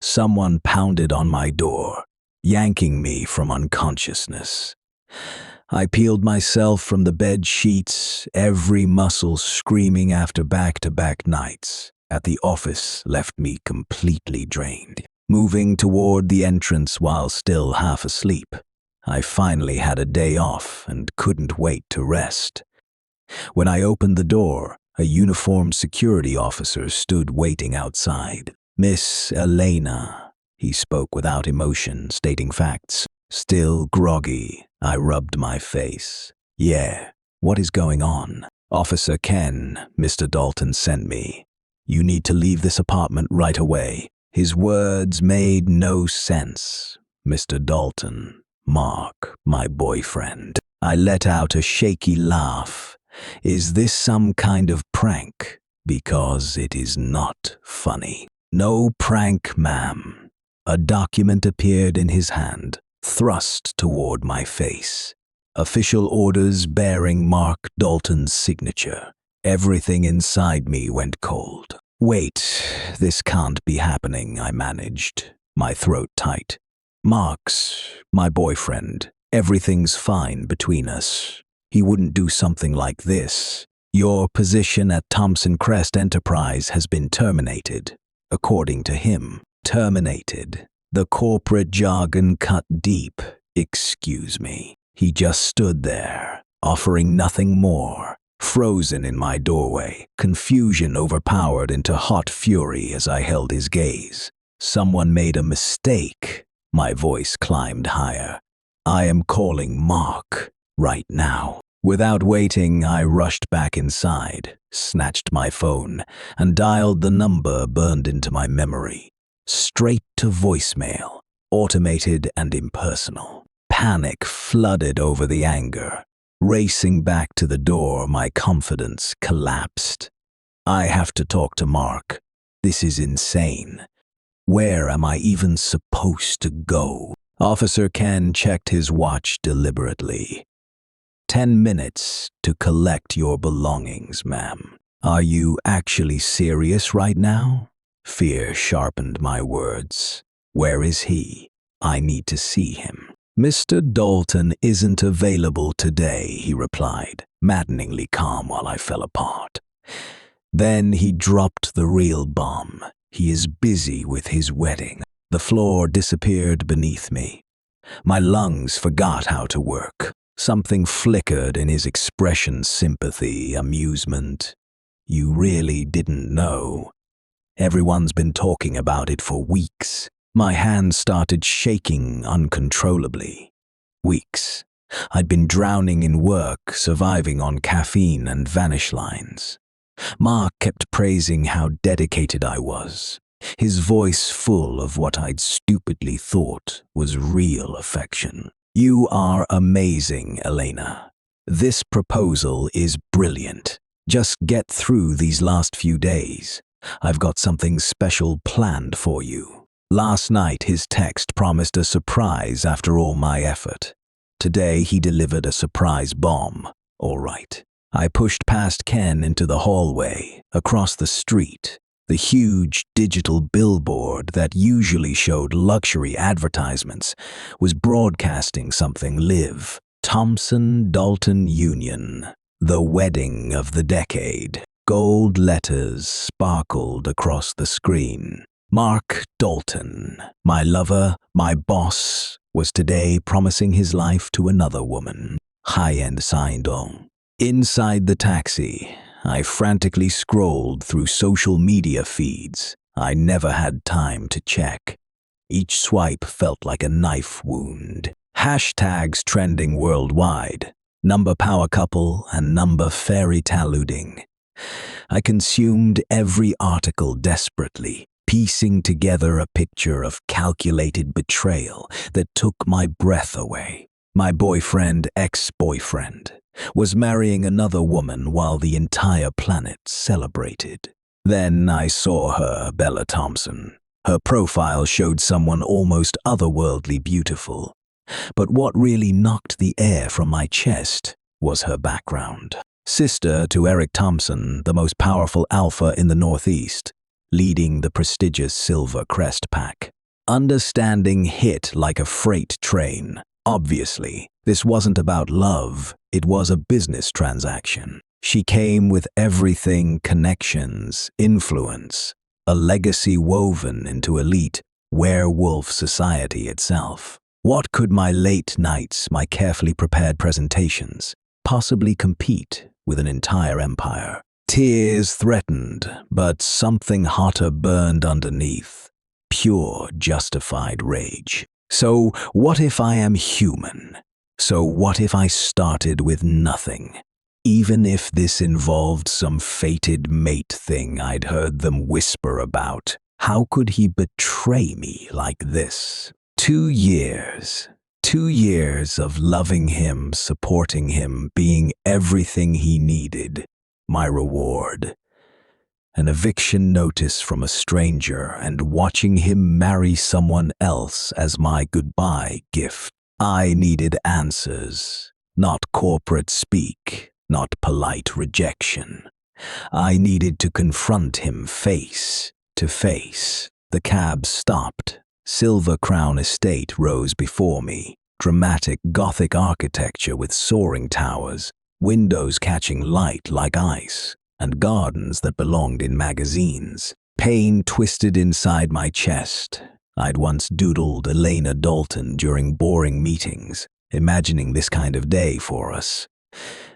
someone pounded on my door, yanking me from unconsciousness. I peeled myself from the bed sheets, every muscle screaming after back-to-back nights at the office left me completely drained. Moving toward the entrance while still half asleep, I finally had a day off and couldn't wait to rest. When I opened the door, a uniformed security officer stood waiting outside. "Miss Elena," he spoke without emotion, stating facts. Still groggy, I rubbed my face. "Yeah, what is going on?" "Officer Ken, Mr. Dalton sent me. You need to leave this apartment right away." His words made no sense. "Mr. Dalton, Mark, my boyfriend." I let out a shaky laugh. Is this some kind of prank? Because it is not funny. "No prank, ma'am." A document appeared in his hand, thrust toward my face. Official orders bearing Mark Dalton's signature. Everything inside me went cold. "Wait, this can't be happening," I managed, my throat tight. "Mark's my boyfriend. Everything's fine between us. He wouldn't do something like this. Your position at Thompson Crest Enterprise has been terminated." According to him, terminated. The corporate jargon cut deep. "Excuse me." He just stood there, offering nothing more. Frozen in my doorway, confusion overpowered into hot fury as I held his gaze. "Someone made a mistake." My voice climbed higher. "I am calling Mark right now." Without waiting, I rushed back inside, snatched my phone, and dialed the number burned into my memory. Straight to voicemail, automated and impersonal. Panic flooded over the anger. Racing back to the door, my confidence collapsed. I have to talk to Mark. This is insane. Where am I even supposed to go? Officer Ken checked his watch deliberately. 10 minutes to collect your belongings, ma'am. Are you actually serious right now? Fear sharpened my words. Where is he? I need to see him. Mr. Dalton isn't available today, he replied, maddeningly calm while I fell apart. Then he dropped the real bomb. He is busy with his wedding. The floor disappeared beneath me. My lungs forgot how to work. Something flickered in his expression, sympathy, amusement. You really didn't know. Everyone's been talking about it for weeks. My hands started shaking uncontrollably. Weeks. I'd been drowning in work, surviving on caffeine and vanish lines. Mark kept praising how dedicated I was, his voice full of what I'd stupidly thought was real affection. You are amazing, Elena. This proposal is brilliant. Just get through these last few days. I've got something special planned for you. Last night, his text promised a surprise after all my effort. Today, he delivered a surprise bomb. All right. I pushed past Ken into the hallway, across the street. The huge digital billboard that usually showed luxury advertisements was broadcasting something live. Thompson Dalton Union, the wedding of the decade. Gold letters sparkled across the screen. Mark Dalton, my lover, my boss, was today promising his life to another woman. High-end signed on. Inside the taxi, I frantically scrolled through social media feeds. I never had time to check. Each swipe felt like a knife wound. Hashtags trending worldwide. Number power couple and number fairy taluding. I consumed every article desperately, piecing together a picture of calculated betrayal that took my breath away. My boyfriend, ex-boyfriend, was marrying another woman while the entire planet celebrated. Then I saw her, Bella Thompson. Her profile showed someone almost otherworldly beautiful. But what really knocked the air from my chest was her background. Sister to Eric Thompson, the most powerful alpha in the Northeast, leading the prestigious Silver Crest pack. Understanding hit like a freight train. Obviously, this wasn't about love, it was a business transaction. She came with everything: connections, influence, a legacy woven into elite werewolf society itself. What could my late nights, my carefully prepared presentations, possibly compete with an entire empire? Tears threatened, but something hotter burned underneath. Pure, justified rage. So what if I am human? So what if I started with nothing? Even if this involved some fated mate thing I'd heard them whisper about, how could he betray me like this? 2 years. 2 years of loving him, supporting him, being everything he needed. My reward. An eviction notice from a stranger and watching him marry someone else as my goodbye gift. I needed answers, not corporate speak, not polite rejection. I needed to confront him face to face. The cab stopped. Silver Crown Estate rose before me. Dramatic Gothic architecture with soaring towers, windows catching light like ice, and gardens that belonged in magazines. Pain twisted inside my chest. I'd once doodled Elena Dalton during boring meetings, imagining this kind of day for us.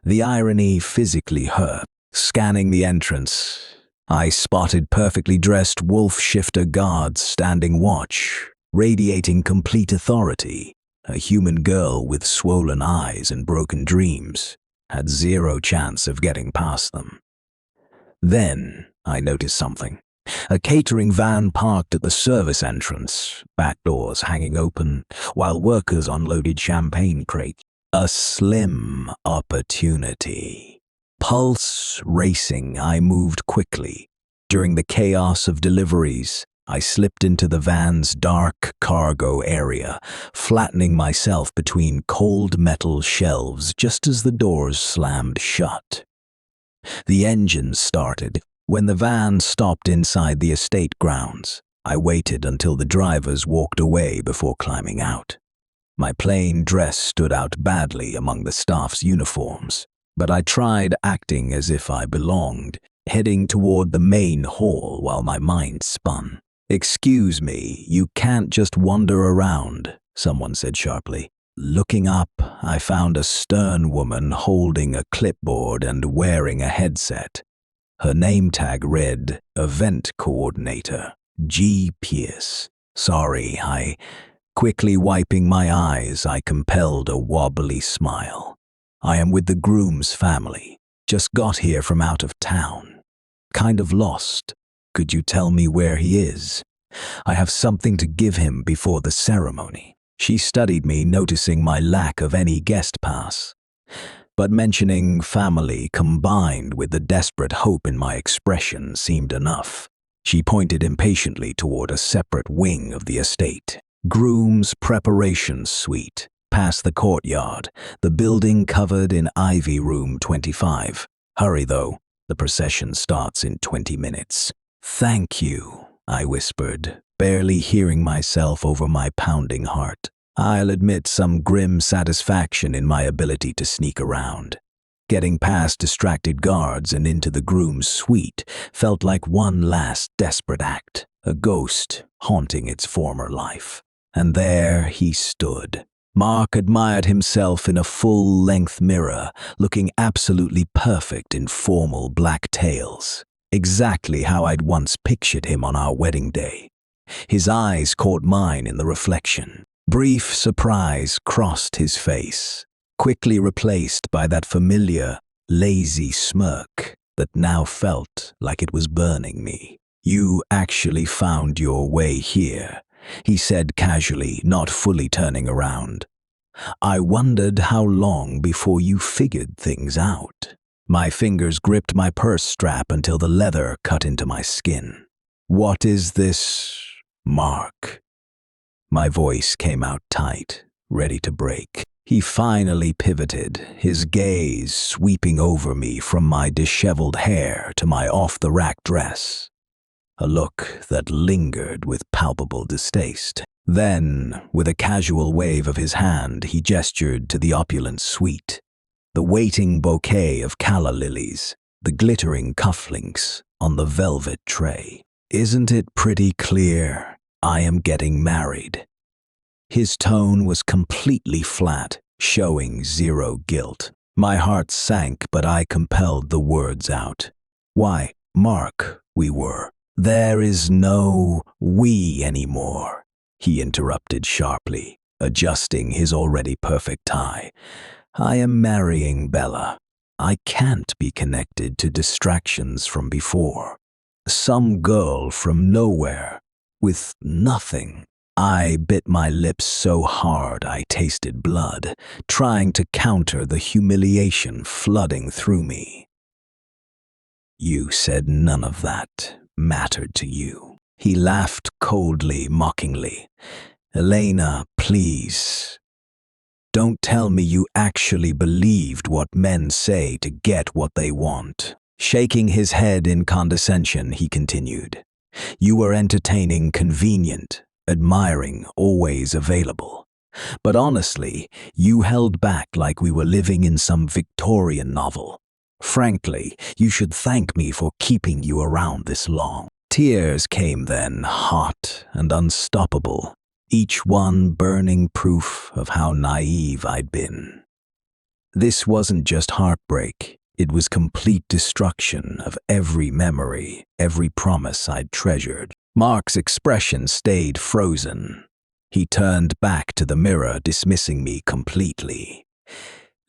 The irony physically hurt. Scanning the entrance, I spotted perfectly dressed wolf shifter guards standing watch, radiating complete authority. A human girl with swollen eyes and broken dreams had zero chance of getting past them. Then I noticed something. A catering van parked at the service entrance, back doors hanging open, while workers unloaded champagne crates. A slim opportunity. Pulse racing, I moved quickly. During the chaos of deliveries, I slipped into the van's dark cargo area, flattening myself between cold metal shelves just as the doors slammed shut. The engine started. When the van stopped inside the estate grounds, I waited until the drivers walked away before climbing out. My plain dress stood out badly among the staff's uniforms, but I tried acting as if I belonged, heading toward the main hall while my mind spun. "Excuse me, you can't just wander around," someone said sharply. Looking up, I found a stern woman holding a clipboard and wearing a headset. Her name tag read, Event Coordinator, G. Pierce. Sorry, quickly wiping my eyes, I compelled a wobbly smile. I am with the groom's family. Just got here from out of town. Kind of lost. Could you tell me where he is? I have something to give him before the ceremony. She studied me, noticing my lack of any guest pass. But mentioning family combined with the desperate hope in my expression seemed enough. She pointed impatiently toward a separate wing of the estate. Groom's preparation suite. Past the courtyard, the building covered in ivy, room 25. Hurry though, the procession starts in 20 minutes. "Thank you," I whispered, barely hearing myself over my pounding heart. I'll admit some grim satisfaction in my ability to sneak around. Getting past distracted guards and into the groom's suite felt like one last desperate act, a ghost haunting its former life. And there he stood. Mark admired himself in a full-length mirror, looking absolutely perfect in formal black tails. Exactly how I'd once pictured him on our wedding day. His eyes caught mine in the reflection. Brief surprise crossed his face, quickly replaced by that familiar, lazy smirk that now felt like it was burning me. "You actually found your way here," he said casually, not fully turning around. "I wondered how long before you figured things out." My fingers gripped my purse strap until the leather cut into my skin. "What is this, Mark?" My voice came out tight, ready to break. He finally pivoted, his gaze sweeping over me from my disheveled hair to my off-the-rack dress. a look that lingered with palpable distaste. Then, with a casual wave of his hand, he gestured to the opulent suite. The waiting bouquet of calla lilies, the glittering cufflinks on the velvet tray. "Isn't it pretty clear I am getting married?" His tone was completely flat, showing zero guilt. My heart sank, but I compelled the words out. "Why, Mark, we were." "There is no we anymore," he interrupted sharply, adjusting his already perfect tie. "I am marrying Bella. I can't be connected to distractions from before. Some girl from nowhere, with nothing." I bit my lips so hard I tasted blood, trying to counter the humiliation flooding through me. "You said none of that mattered to you." He laughed coldly, mockingly. "Elena, please. Don't tell me you actually believed what men say to get what they want." Shaking his head in condescension, he continued. "You were entertaining, convenient, admiring, always available. But honestly, you held back like we were living in some Victorian novel. Frankly, you should thank me for keeping you around this long." Tears came then, hot and unstoppable, each one burning proof of how naive I'd been. This wasn't just heartbreak. It was complete destruction of every memory, every promise I'd treasured. Mark's expression stayed frozen. He turned back to the mirror, dismissing me completely.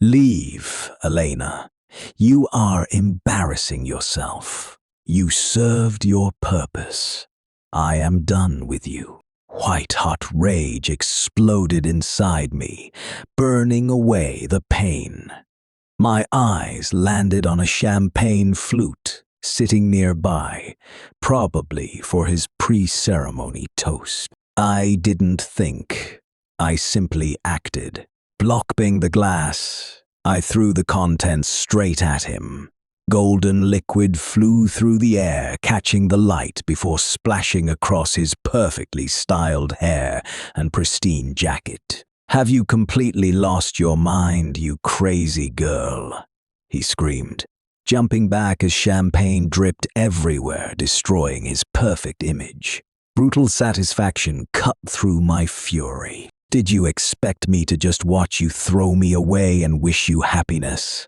"Leave, Elena. You are embarrassing yourself. You served your purpose. I am done with you." White-hot rage exploded inside me, burning away the pain. My eyes landed on a champagne flute sitting nearby, probably for his pre-ceremony toast. I didn't think. I simply acted. Blocking the glass, I threw the contents straight at him. Golden liquid flew through the air, catching the light before splashing across his perfectly styled hair and pristine jacket. "Have you completely lost your mind, you crazy girl?" he screamed, jumping back as champagne dripped everywhere, destroying his perfect image. Brutal satisfaction cut through my fury. "Did you expect me to just watch you throw me away and wish you happiness?"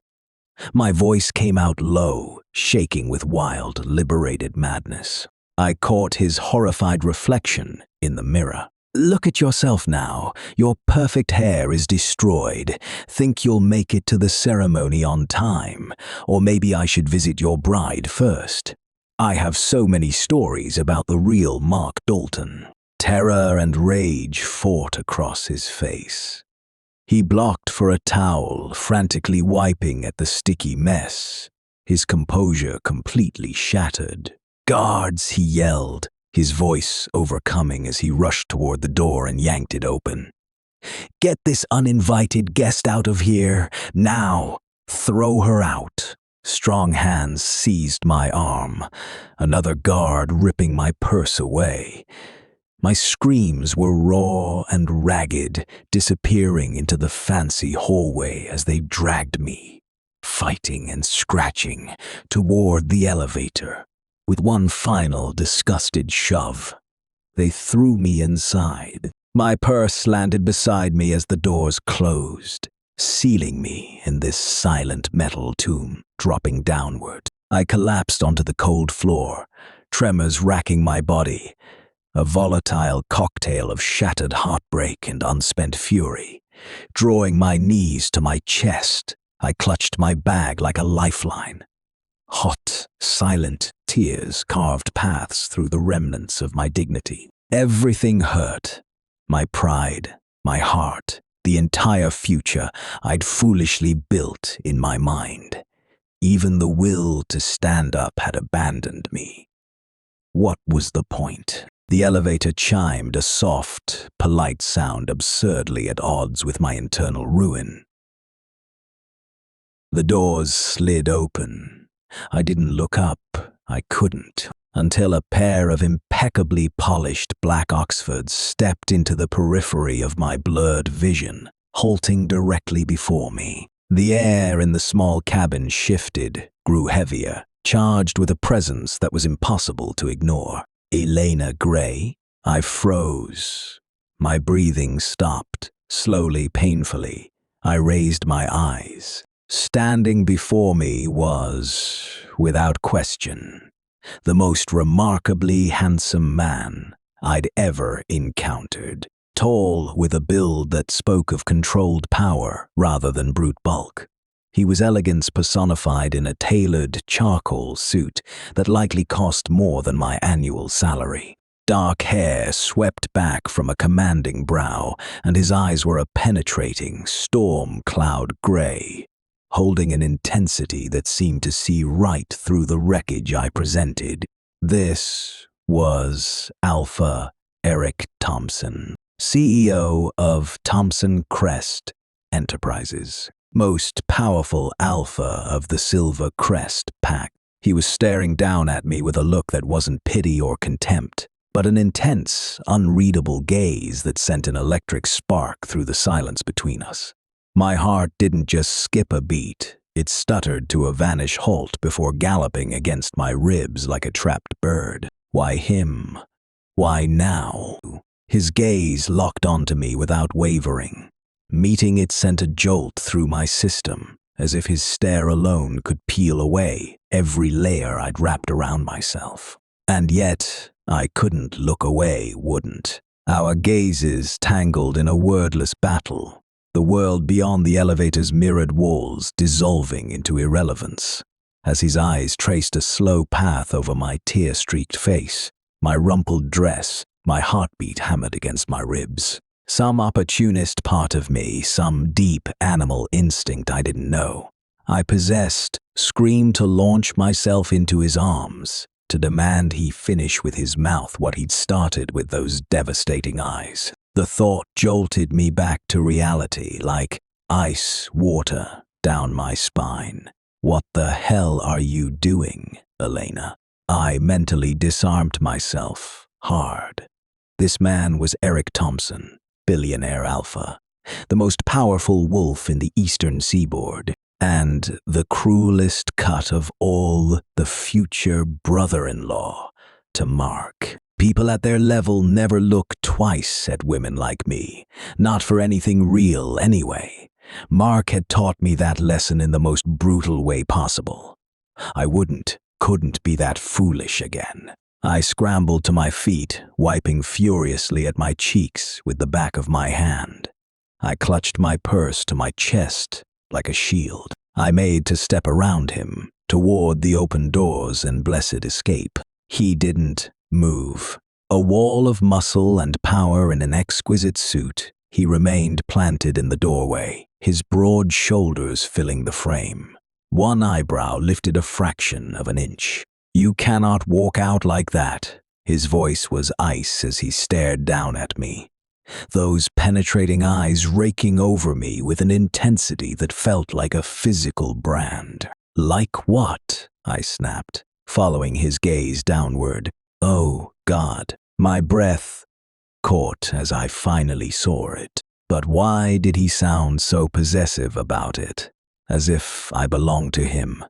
My voice came out low, shaking with wild, liberated madness. I caught his horrified reflection in the mirror. "Look at yourself now. Your perfect hair is destroyed. Think you'll make it to the ceremony on time? Or maybe I should visit your bride first. I have so many stories about the real Mark Dalton." Terror and rage fought across his face. He blocked for a towel, frantically wiping at the sticky mess, his composure completely shattered. "Guards!" he yelled, his voice overcoming as he rushed toward the door and yanked it open. "Get this uninvited guest out of here, now! Throw her out!" Strong hands seized my arm, another guard ripping my purse away. My screams were raw and ragged, disappearing into the fancy hallway as they dragged me, fighting and scratching, toward the elevator. With one final disgusted shove, they threw me inside. My purse landed beside me as the doors closed, sealing me in this silent metal tomb, dropping downward. I collapsed onto the cold floor, tremors racking my body. A volatile cocktail of shattered heartbreak and unspent fury. Drawing my knees to my chest, I clutched my bag like a lifeline. Hot, silent tears carved paths through the remnants of my dignity. Everything hurt. My pride, my heart, the entire future I'd foolishly built in my mind. Even the will to stand up had abandoned me. What was the point? The elevator chimed, a soft, polite sound absurdly at odds with my internal ruin. The doors slid open. I didn't look up. I couldn't. until a pair of impeccably polished black Oxfords stepped into the periphery of my blurred vision, halting directly before me. The air in the small cabin shifted, grew heavier, charged with a presence that was impossible to ignore. Elena Gray? I froze. My breathing stopped, slowly, painfully. I raised my eyes. Standing before me was, without question, the most remarkably handsome man I'd ever encountered. Tall, with a build that spoke of controlled power rather than brute bulk. He was elegance personified in a tailored charcoal suit that likely cost more than my annual salary. Dark hair swept back from a commanding brow, and his eyes were a penetrating, storm cloud gray, holding an intensity that seemed to see right through the wreckage I presented. This was Alpha Eric Thompson, CEO of Thompson Crest Enterprises, most powerful alpha of the Silver Crest Pack. He was staring down at me with a look that wasn't pity or contempt, but an intense, unreadable gaze that sent an electric spark through the silence between us. My heart didn't just skip a beat, it stuttered to a vanish halt before galloping against my ribs like a trapped bird. Why him? Why now? His gaze locked onto me without wavering. Meeting it sent a jolt through my system, as if his stare alone could peel away every layer I'd wrapped around myself. And yet, I couldn't look away, wouldn't. Our gazes tangled in a wordless battle, the world beyond the elevator's mirrored walls dissolving into irrelevance. As his eyes traced a slow path over my tear-streaked face, my rumpled dress, my heartbeat hammered against my ribs. Some opportunist part of me, some deep animal instinct I didn't know, I possessed, screamed to launch myself into his arms, to demand he finish with his mouth what he'd started with those devastating eyes. The thought jolted me back to reality like ice water down my spine. What the hell are you doing, Elena? I mentally disarmed myself, hard. This man was Eric Thompson, Billionaire Alpha, the most powerful wolf in the eastern seaboard, and the cruelest cut of all, the future brother-in-law to Mark. People at their level never look twice at women like me, not for anything real anyway. Mark had taught me that lesson in the most brutal way possible. I couldn't be that foolish again. I scrambled to my feet, wiping furiously at my cheeks with the back of my hand. I clutched my purse to my chest like a shield. I made to step around him, toward the open doors and blessed escape. He didn't move. A wall of muscle and power in an exquisite suit, he remained planted in the doorway, his broad shoulders filling the frame. One eyebrow lifted a fraction of an inch. "You cannot walk out like that." His voice was ice as he stared down at me, those penetrating eyes raking over me with an intensity that felt like a physical brand. "Like what?" I snapped, following his gaze downward. Oh, God. My breath caught as I finally saw it. But why did he sound so possessive about it? As if I belonged to him.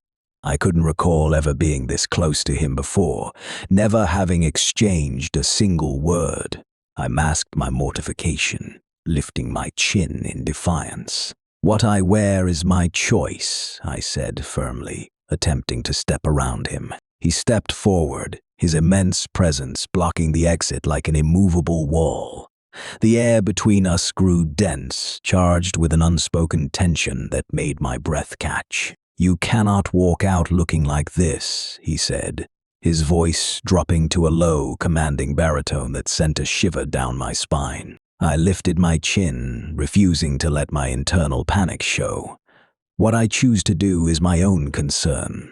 I couldn't recall ever being this close to him before, never having exchanged a single word. I masked my mortification, lifting my chin in defiance. "What I wear is my choice," I said firmly, attempting to step around him. He stepped forward, his immense presence blocking the exit like an immovable wall. The air between us grew dense, charged with an unspoken tension that made my breath catch. "You cannot walk out looking like this," he said, his voice dropping to a low, commanding baritone that sent a shiver down my spine. I lifted my chin, refusing to let my internal panic show. What I choose to do is my own concern.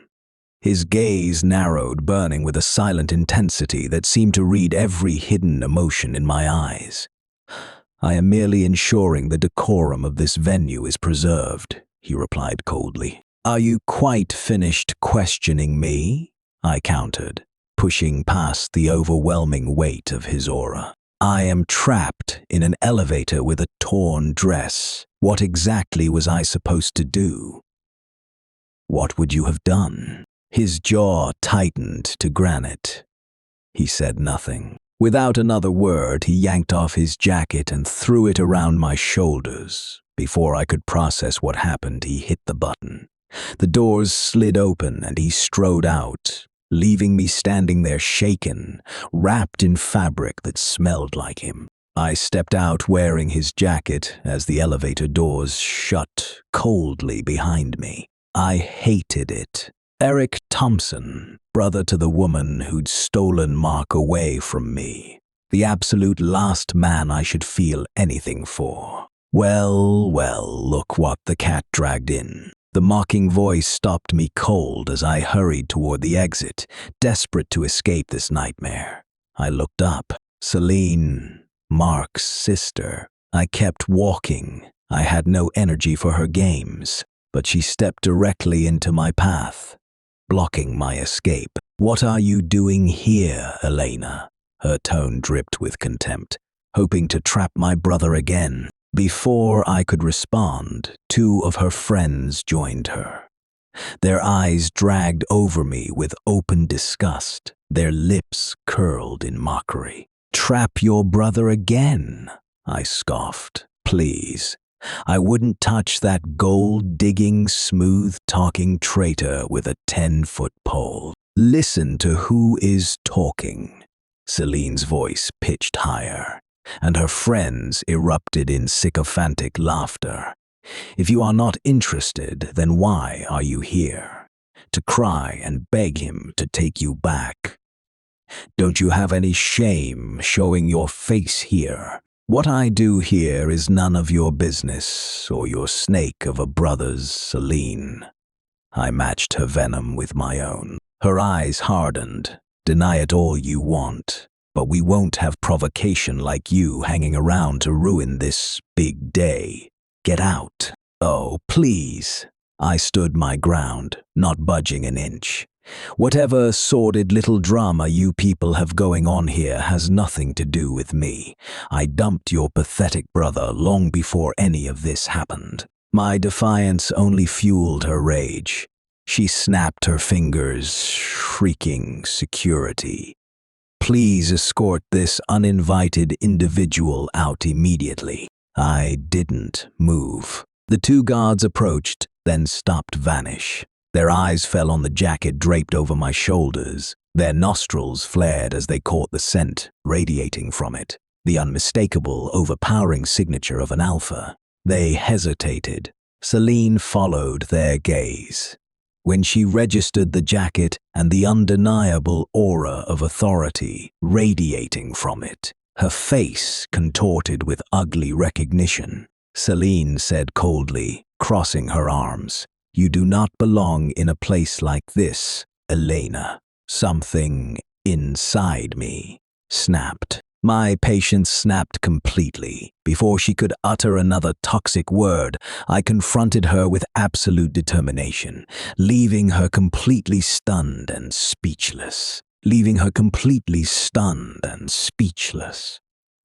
His gaze narrowed, burning with a silent intensity that seemed to read every hidden emotion in my eyes. "I am merely ensuring the decorum of this venue is preserved," he replied coldly. "Are you quite finished questioning me?" I countered. pushing past the overwhelming weight of his aura. I am trapped in an elevator with a torn dress. What exactly was I supposed to do? What would you have done? His jaw tightened to granite. He said nothing. Without another word, he yanked off his jacket and threw it around my shoulders. Before I could process what happened, he hit the button. The doors slid open and he strode out, leaving me standing there shaken, wrapped in fabric that smelled like him. I stepped out wearing his jacket as the elevator doors shut coldly behind me. I hated it. Eric Thompson, brother to the woman who'd stolen Mark away from me. The absolute last man I should feel anything for. Well, look what the cat dragged in. The mocking voice stopped me cold as I hurried toward the exit, desperate to escape this nightmare. I looked up. Celine, Mark's sister. I kept walking. I had no energy for her games, but she stepped directly into my path, blocking my escape. What are you doing here, Elena? Her tone dripped with contempt, hoping to trap my brother again. Before I could respond, two of her friends joined her. Their eyes dragged over me with open disgust, their lips curled in mockery. Trap your brother again, I scoffed. Please. I wouldn't touch that gold-digging, smooth-talking traitor with a 10-foot pole. Listen to who is talking. Celine's voice pitched higher, and her friends erupted in sycophantic laughter. If you are not interested, then why are you here? To cry and beg him to take you back? Don't you have any shame showing your face here? What I do here is none of your business, or your snake of a brother's, Celine. I matched her venom with my own. Her eyes hardened. Deny it all you want, but we won't have provocation like you hanging around to ruin this big day. Get out. Oh, please. I stood my ground, not budging an inch. Whatever sordid little drama you people have going on here has nothing to do with me. I dumped your pathetic brother long before any of this happened. My defiance only fueled her rage. She snapped her fingers, shrieking security. Please escort this uninvited individual out immediately. I didn't move. The two guards approached, then stopped vanish. Their eyes fell on the jacket draped over my shoulders. Their nostrils flared as they caught the scent radiating from it, the unmistakable, overpowering signature of an alpha. They hesitated. Celine followed their gaze. When she registered the jacket and the undeniable aura of authority radiating from it, her face contorted with ugly recognition. Celine said coldly, crossing her arms, "You do not belong in a place like this, Elena." Something inside me snapped. My patience snapped completely. Before she could utter another toxic word, I confronted her with absolute determination, leaving her completely stunned and speechless.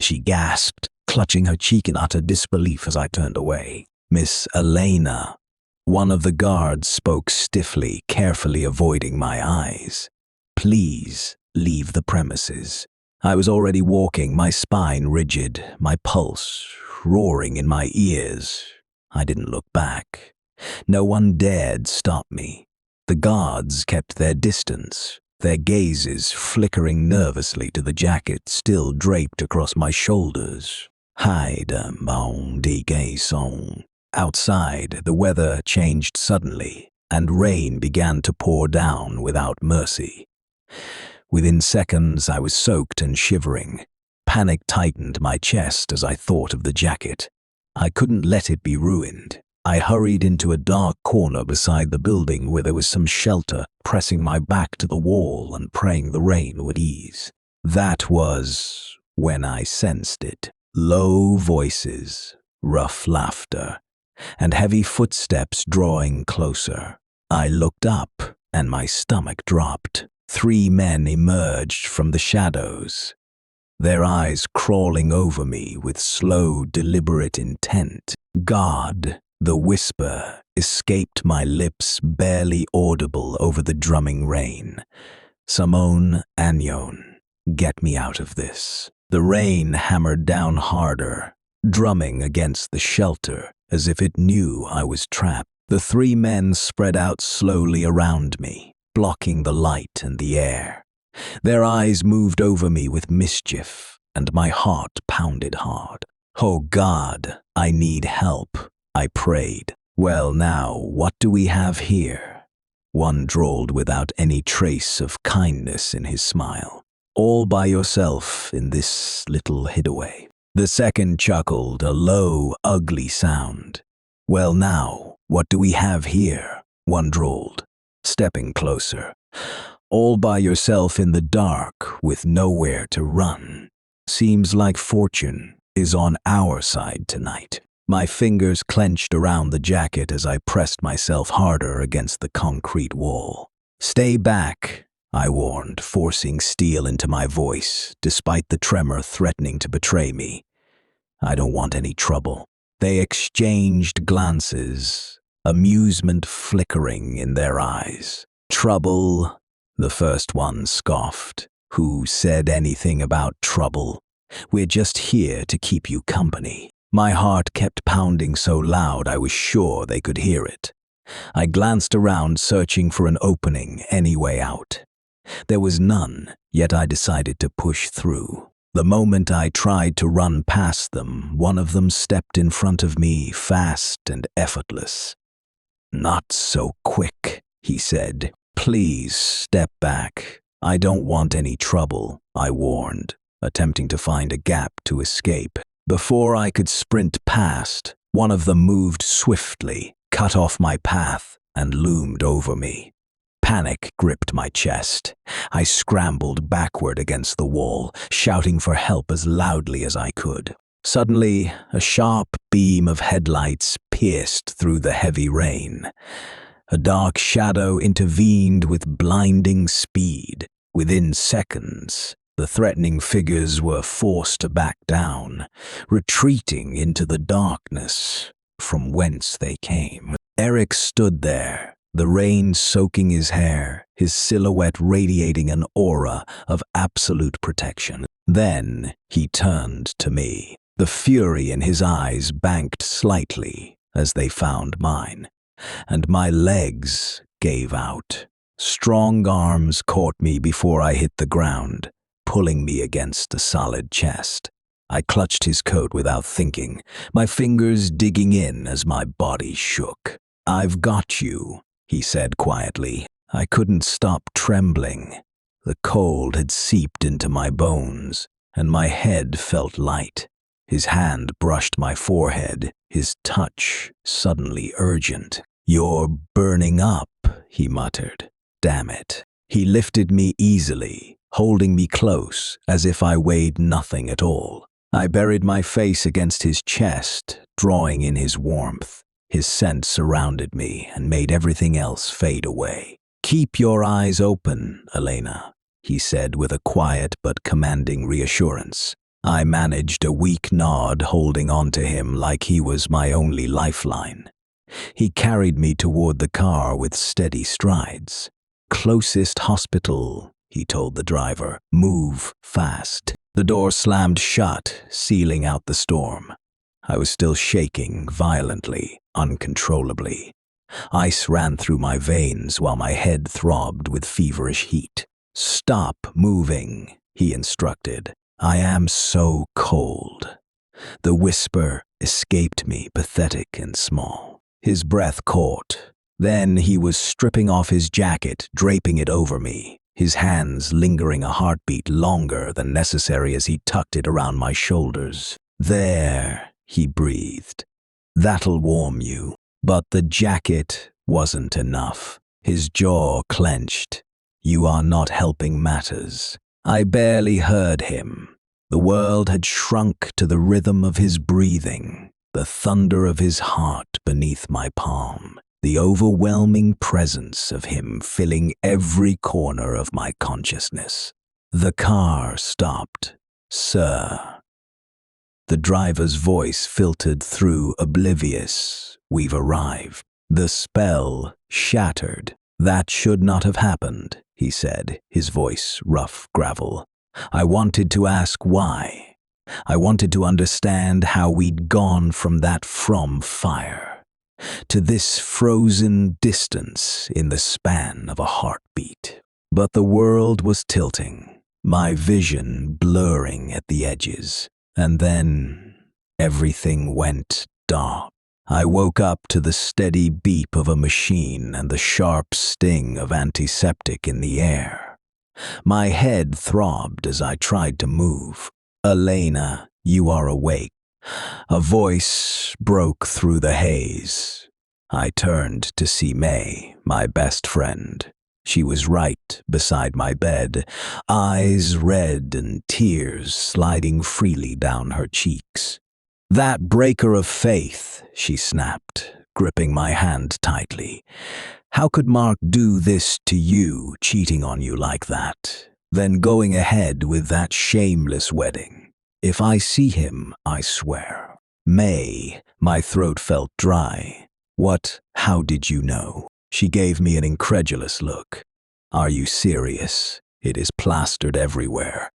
She gasped, clutching her cheek in utter disbelief as I turned away. "Miss Elena." One of the guards spoke stiffly, carefully avoiding my eyes. "Please leave the premises." I was already walking, my spine rigid, my pulse roaring in my ears. I didn't look back. No one dared stop me. The guards kept their distance, their gazes flickering nervously to the jacket still draped across my shoulders. Hide, mon dégaison. Outside, the weather changed suddenly, and rain began to pour down without mercy. Within seconds, I was soaked and shivering. Panic tightened my chest as I thought of the jacket. I couldn't let it be ruined. I hurried into a dark corner beside the building where there was some shelter, pressing my back to the wall and praying the rain would ease. That was when I sensed it. Low voices, rough laughter, and heavy footsteps drawing closer. I looked up, and my stomach dropped. 3 men emerged from the shadows, their eyes crawling over me with slow, deliberate intent. God, the whisper, escaped my lips, barely audible over the drumming rain. Samon Anyon, get me out of this. The rain hammered down harder, drumming against the shelter as if it knew I was trapped. The 3 men spread out slowly around me, blocking the light and the air. Their eyes moved over me with mischief, and my heart pounded hard. Oh God, I need help, I prayed. Well now, what do we have here? One drawled without any trace of kindness in his smile. All by yourself in this little hideaway. The second chuckled, a low, ugly sound. Well now, what do we have here? One drawled, stepping closer. All by yourself in the dark with nowhere to run. Seems like fortune is on our side tonight. My fingers clenched around the jacket as I pressed myself harder against the concrete wall. Stay back, I warned, forcing steel into my voice, despite the tremor threatening to betray me. I don't want any trouble. They exchanged glances, amusement flickering in their eyes. Trouble? The first one scoffed. Who said anything about trouble? We're just here to keep you company. My heart kept pounding so loud I was sure they could hear it. I glanced around, searching for an opening, any way out. There was none, yet I decided to push through. The moment I tried to run past them, one of them stepped in front of me, fast and effortless. Not so quick, he said. Please step back. I don't want any trouble, I warned, attempting to find a gap to escape. Before I could sprint past, one of them moved swiftly, cut off my path, and loomed over me. Panic gripped my chest. I scrambled backward against the wall, shouting for help as loudly as I could. Suddenly, a sharp beam of headlights pierced through the heavy rain. A dark shadow intervened with blinding speed. Within seconds, the threatening figures were forced to back down, retreating into the darkness from whence they came. Eric stood there, the rain soaking his hair, his silhouette radiating an aura of absolute protection. Then he turned to me. The fury in his eyes banked slightly as they found mine, and my legs gave out. Strong arms caught me before I hit the ground, pulling me against a solid chest. I clutched his coat without thinking, my fingers digging in as my body shook. I've got you, he said quietly. I couldn't stop trembling. The cold had seeped into my bones, and my head felt light. His hand brushed my forehead, his touch suddenly urgent. You're burning up, he muttered. Damn it. He lifted me easily, holding me close as if I weighed nothing at all. I buried my face against his chest, drawing in his warmth. His scent surrounded me and made everything else fade away. Keep your eyes open, Elena, he said with a quiet but commanding reassurance. I managed a weak nod, holding on to him like he was my only lifeline. He carried me toward the car with steady strides. Closest hospital, he told the driver. Move fast. The door slammed shut, sealing out the storm. I was still shaking violently, uncontrollably. Ice ran through my veins while my head throbbed with feverish heat. Stop moving, he instructed. I am so cold. The whisper escaped me, pathetic and small. His breath caught. Then he was stripping off his jacket, draping it over me, his hands lingering a heartbeat longer than necessary as he tucked it around my shoulders. There, he breathed. That'll warm you. But the jacket wasn't enough. His jaw clenched. You are not helping matters. I barely heard him. The world had shrunk to the rhythm of his breathing, the thunder of his heart beneath my palm. the overwhelming presence of him filling every corner of my consciousness. The car stopped. "Sir." The driver's voice filtered through, oblivious. "We've arrived." The spell shattered. "That should not have happened," he said, his voice rough gravel. "I wanted to ask why. I wanted to understand how we'd gone from that fire to this frozen distance in the span of a heartbeat. But the world was tilting, my vision blurring at the edges, and then everything went dark. I woke up to the steady beep of a machine and the sharp sting of antiseptic in the air. My head throbbed as I tried to move. "Elena, you are awake." A voice broke through the haze. I turned to see May, my best friend. She was right beside my bed, eyes red and tears sliding freely down her cheeks. "That breaker of faith," she snapped, gripping my hand tightly. "How could Mark do this to you, cheating on you like that, then going ahead with that shameless wedding? If I see him, I swear." "May," my throat felt dry. How did you know?" She gave me an incredulous look. "Are you serious? It is plastered everywhere.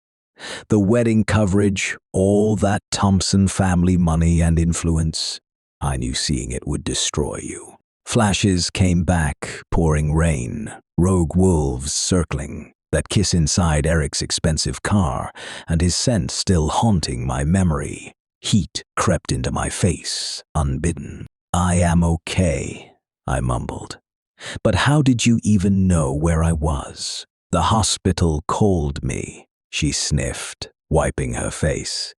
The wedding coverage, all that Thompson family money and influence. I knew seeing it would destroy you." Flashes came back, pouring rain, rogue wolves circling, that kiss inside Eric's expensive car, and his scent still haunting my memory. Heat crept into my face, unbidden. "I am okay," I mumbled. "But how did you even know where I was?" "The hospital called me," she sniffed, wiping her face.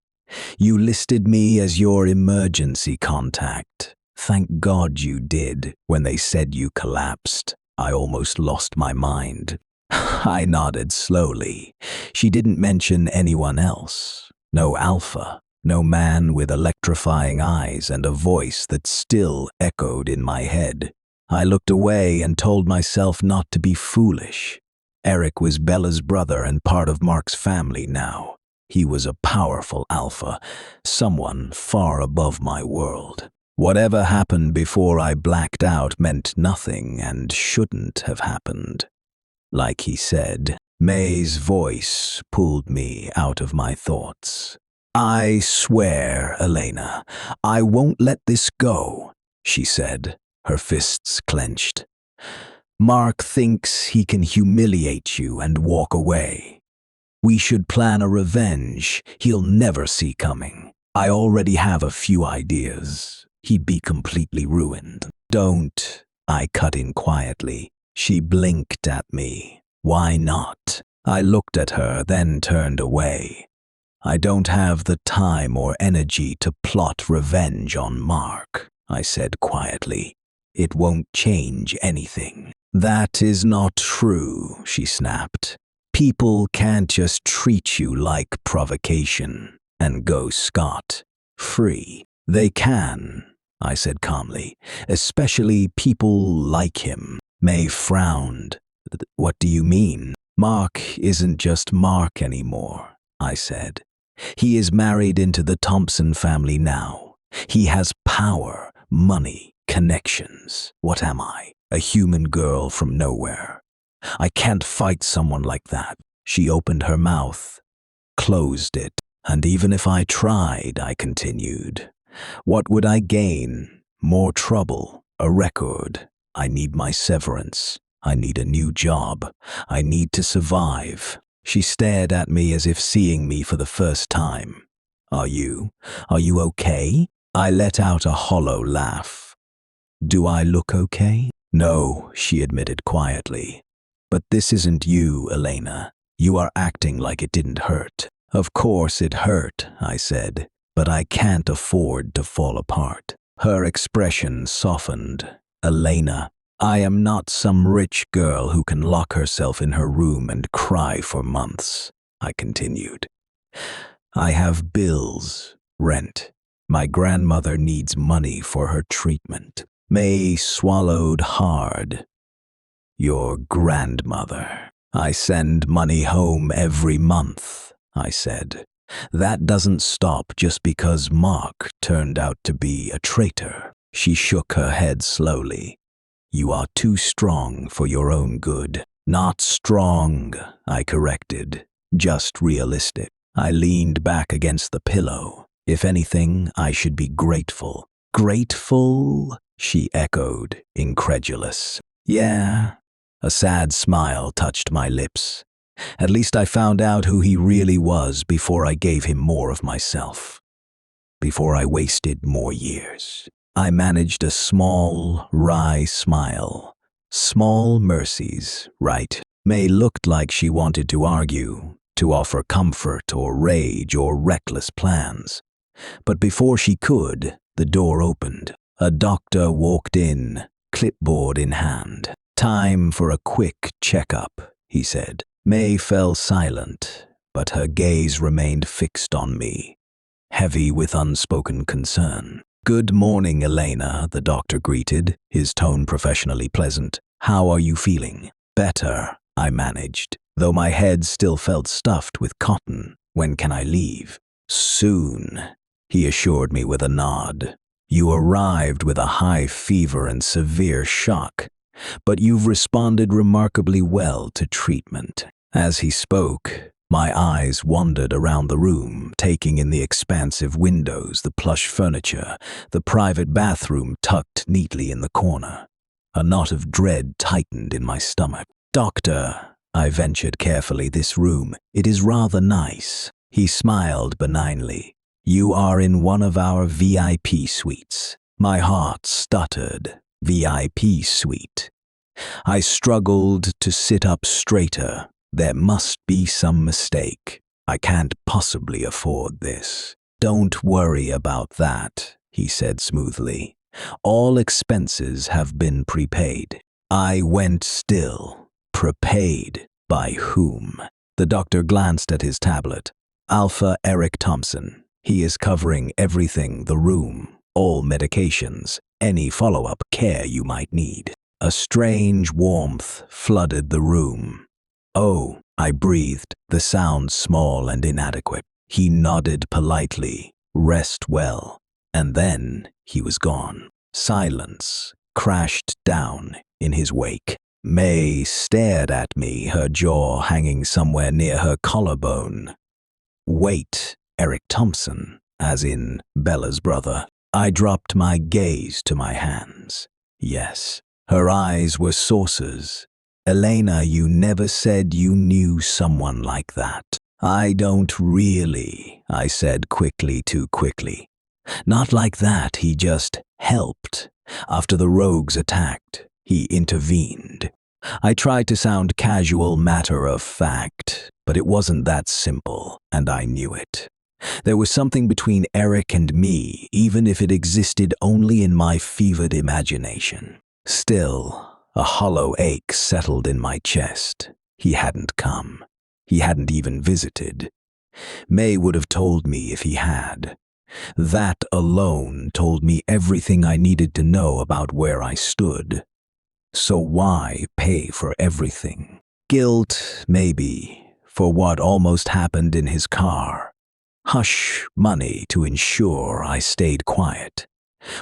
"You listed me as your emergency contact. Thank God you did. When they said you collapsed, I almost lost my mind." I nodded slowly. She didn't mention anyone else. No Alpha. No man with electrifying eyes and a voice that still echoed in my head. I looked away and told myself not to be foolish. Eric was Bella's brother and part of Mark's family now. He was a powerful Alpha, someone far above my world. Whatever happened before I blacked out meant nothing and shouldn't have happened. Like he said, May's voice pulled me out of my thoughts. "I swear, Elena, I won't let this go," she said, her fists clenched. "Mark thinks he can humiliate you and walk away. We should plan a revenge he'll never see coming. I already have a few ideas. He'd be completely ruined." "Don't," I cut in quietly. She blinked at me. "Why not?" I looked at her, then turned away. "I don't have the time or energy to plot revenge on Mark," I said quietly. "It won't change anything." "That is not true," she snapped. "People can't just treat you like provocation and go scot-free." "They can," I said calmly, "especially people like him." May frowned. "What do you mean?" "Mark isn't just Mark anymore," I said. "He is married into the Thompson family now. He has power, money, connections. What am I? A human girl from nowhere. I can't fight someone like that." She opened her mouth, closed it. "And even if I tried," I continued, "what would I gain? More trouble, a record. I need my severance. I need a new job. I need to survive." She stared at me as if seeing me for the first time. Are you okay?" I let out a hollow laugh. "Do I look okay?" "No," she admitted quietly. "But this isn't you, Elena. You are acting like it didn't hurt." "Of course it hurt," I said, "but I can't afford to fall apart." Her expression softened. "Elena, I am not some rich girl who can lock herself in her room and cry for months," I continued. "I have bills, rent. My grandmother needs money for her treatment. May swallowed hard. Your grandmother. I send money home every month, I said. That doesn't stop just because Mark turned out to be a traitor. She shook her head slowly. You are too strong for your own good. Not strong, I corrected. Just realistic. I leaned back against the pillow. If anything, I should be grateful. Grateful? She echoed, incredulous. Yeah. A sad smile touched my lips. At least I found out who he really was before I gave him more of myself. Before I wasted more years. I managed a small, wry smile. Small mercies, right? May looked like she wanted to argue, to offer comfort or rage or reckless plans. But before she could, the door opened. A doctor walked in, clipboard in hand. Time for a quick checkup, he said. May fell silent, but her gaze remained fixed on me, heavy with unspoken concern. Good morning, Elena, the doctor greeted, his tone professionally pleasant. How are you feeling? Better, I managed, though my head still felt stuffed with cotton. When can I leave? Soon, he assured me with a nod. You arrived with a high fever and severe shock, but you've responded remarkably well to treatment. As he spoke, my eyes wandered around the room, taking in the expansive windows, the plush furniture, the private bathroom tucked neatly in the corner. A knot of dread tightened in my stomach. Doctor, I ventured carefully, this room, it is rather nice. He smiled benignly. You are in one of our VIP suites. My heart stuttered. VIP suite. I struggled to sit up straighter. There must be some mistake. I can't possibly afford this. Don't worry about that, he said smoothly. All expenses have been prepaid. I went still. Prepaid? By whom? The doctor glanced at his tablet. Alpha Eric Thompson. He is covering everything, the room, all medications, any follow-up care you might need. A strange warmth flooded the room. Oh, I breathed, the sound small and inadequate. He nodded politely. Rest well. And then he was gone. Silence crashed down in his wake. May stared at me, her jaw hanging somewhere near her collarbone. Wait, Eric Thompson, as in Bella's brother. I dropped my gaze to my hands. Yes, her eyes were saucers. Elena, you never said you knew someone like that. I don't really, I said quickly, too quickly. Not like that, he just helped. After the rogues attacked, he intervened. I tried to sound casual, matter of fact, but it wasn't that simple, and I knew it. There was something between Eric and me, even if it existed only in my fevered imagination. Still, a hollow ache settled in my chest. He hadn't come. He hadn't even visited. May would have told me if he had. That alone told me everything I needed to know about where I stood. So why pay for everything? Guilt, maybe, for what almost happened in his car. Hush money to ensure I stayed quiet.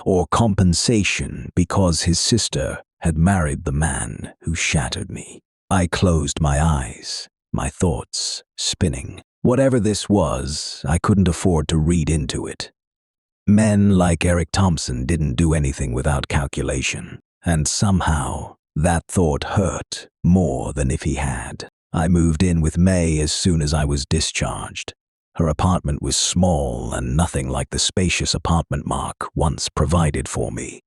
Or compensation because his sister had married the man who shattered me. I closed my eyes, my thoughts spinning. Whatever this was, I couldn't afford to read into it. Men like Eric Thompson didn't do anything without calculation, and somehow that thought hurt more than if he had. I moved in with May as soon as I was discharged. Her apartment was small and nothing like the spacious apartment Mark once provided for me.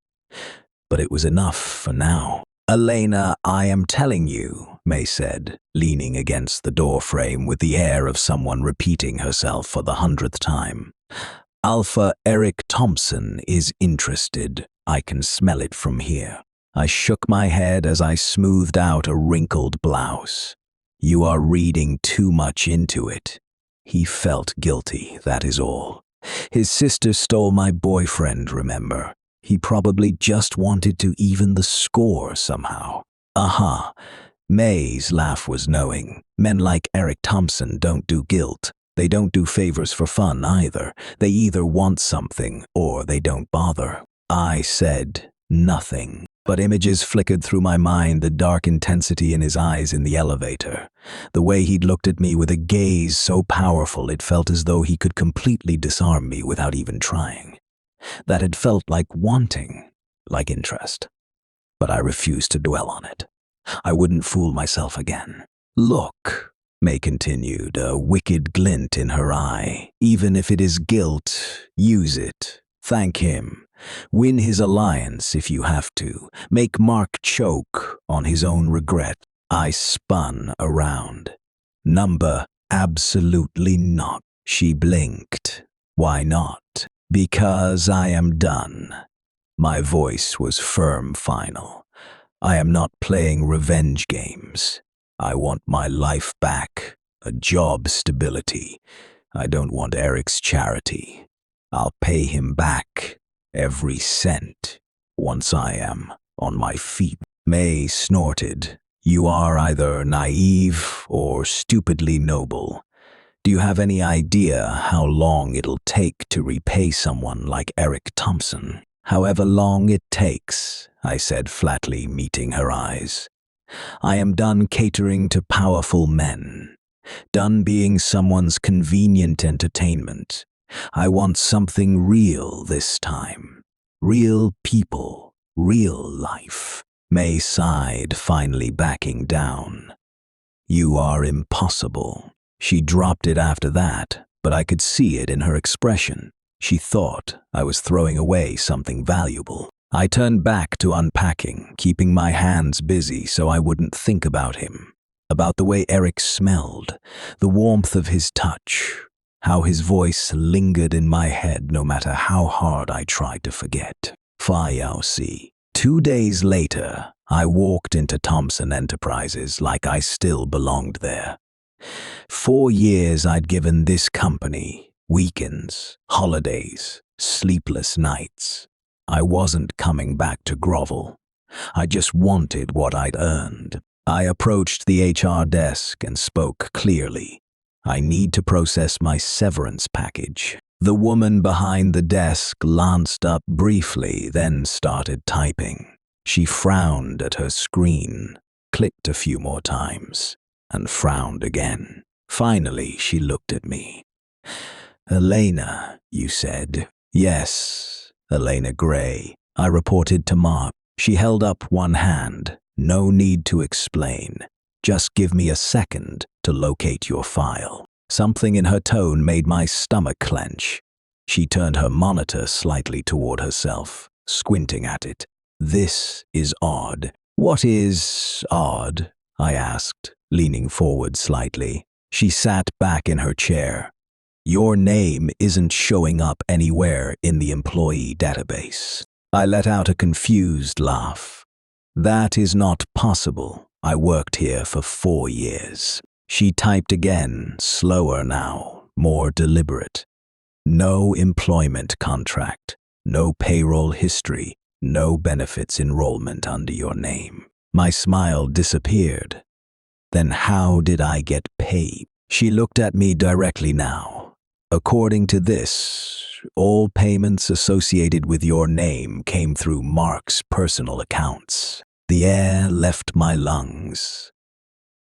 But it was enough for now. Elena, I am telling you, May said, leaning against the doorframe with the air of someone repeating herself for the 100th time. Alpha Eric Thompson is interested. I can smell it from here. I shook my head as I smoothed out a wrinkled blouse. You are reading too much into it. He felt guilty, that is all. His sister stole my boyfriend, remember? He probably just wanted to even the score somehow. Aha. May's laugh was knowing. Men like Eric Thompson don't do guilt. They don't do favors for fun either. They either want something or they don't bother. I said nothing, but images flickered through my mind, the dark intensity in his eyes in the elevator. The way he'd looked at me with a gaze so powerful it felt as though he could completely disarm me without even trying. That had felt like wanting, like interest. But I refused to dwell on it. I wouldn't fool myself again. Look, May continued, a wicked glint in her eye. Even if it is guilt, use it. Thank him. Win his alliance if you have to. Make Mark choke on his own regret. I spun around. Number, absolutely not. She blinked. Why not? Because I am done. My voice was firm, final. I am not playing revenge games. I want my life back, a job stability. I don't want Eric's charity. I'll pay him back, every cent, once I am on my feet. May snorted. You are either naive or stupidly noble. Do you have any idea how long it'll take to repay someone like Eric Thompson? However long it takes, I said flatly, meeting her eyes. I am done catering to powerful men, done being someone's convenient entertainment. I want something real this time. Real people, real life. May sighed, finally backing down. You are impossible. She dropped it after that, but I could see it in her expression. She thought I was throwing away something valuable. I turned back to unpacking, keeping my hands busy so I wouldn't think about him, about the way Eric smelled, the warmth of his touch, how his voice lingered in my head no matter how hard I tried to forget. Fayausi. 2 days later, I walked into Thompson Enterprises like I still belonged there. 4 years I'd given this company, weekends, holidays, sleepless nights. I wasn't coming back to grovel. I just wanted what I'd earned. I approached the HR desk and spoke clearly. I need to process my severance package. The woman behind the desk glanced up briefly, then started typing. She frowned at her screen, clicked a few more times, and frowned again. Finally, she looked at me. Elena, you said. Yes, Elena Gray. I reported to Mark. She held up one hand. No need to explain. Just give me a second to locate your file. Something in her tone made my stomach clench. She turned her monitor slightly toward herself, squinting at it. This is odd. What is odd? I asked, leaning forward slightly. She sat back in her chair. Your name isn't showing up anywhere in the employee database. I let out a confused laugh. That is not possible. I worked here for 4 years. She typed again, slower now, more deliberate. No employment contract, no payroll history, no benefits enrollment under your name. My smile disappeared. Then how did I get paid? She looked at me directly now. According to this, all payments associated with your name came through Mark's personal accounts. The air left my lungs.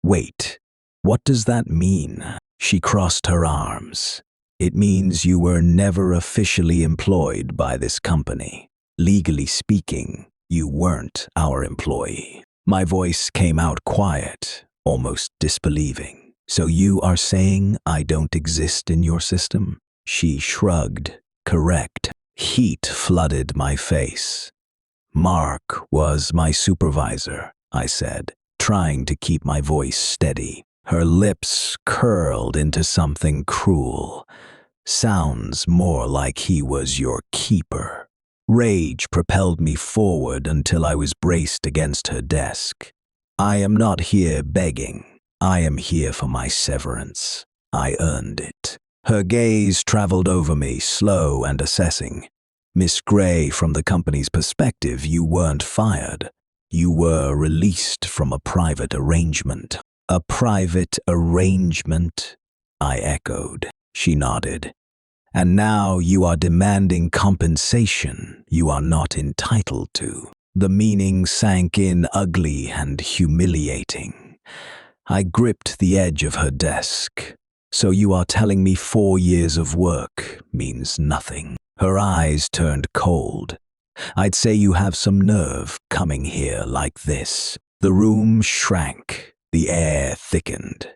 Wait, what does that mean? She crossed her arms. It means you were never officially employed by this company. Legally speaking, you weren't our employee. My voice came out quiet, almost disbelieving. So you are saying I don't exist in your system? She shrugged. Correct. Heat flooded my face. Mark was my supervisor, I said, trying to keep my voice steady. Her lips curled into something cruel. Sounds more like he was your keeper. Rage propelled me forward until I was braced against her desk. I am not here begging. I am here for my severance. I earned it. Her gaze traveled over me, slow and assessing. Miss Gray, from the company's perspective, you weren't fired. You were released from a private arrangement. A private arrangement? I echoed. She nodded. And now you are demanding compensation you are not entitled to. The meaning sank in ugly and humiliating. I gripped the edge of her desk. So you are telling me 4 years of work means nothing? Her eyes turned cold. I'd say you have some nerve coming here like this. The room shrank. The air thickened.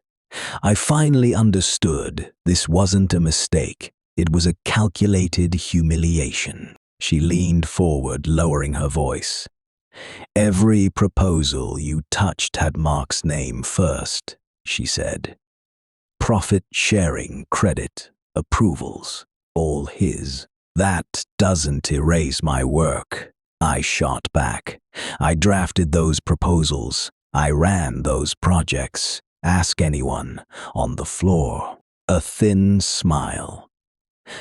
I finally understood this wasn't a mistake. It was a calculated humiliation. She leaned forward, lowering her voice. Every proposal you touched had Mark's name first, she said. Profit sharing, credit, approvals, all his. That doesn't erase my work, I shot back. I drafted those proposals. I ran those projects. Ask anyone on the floor. A thin smile.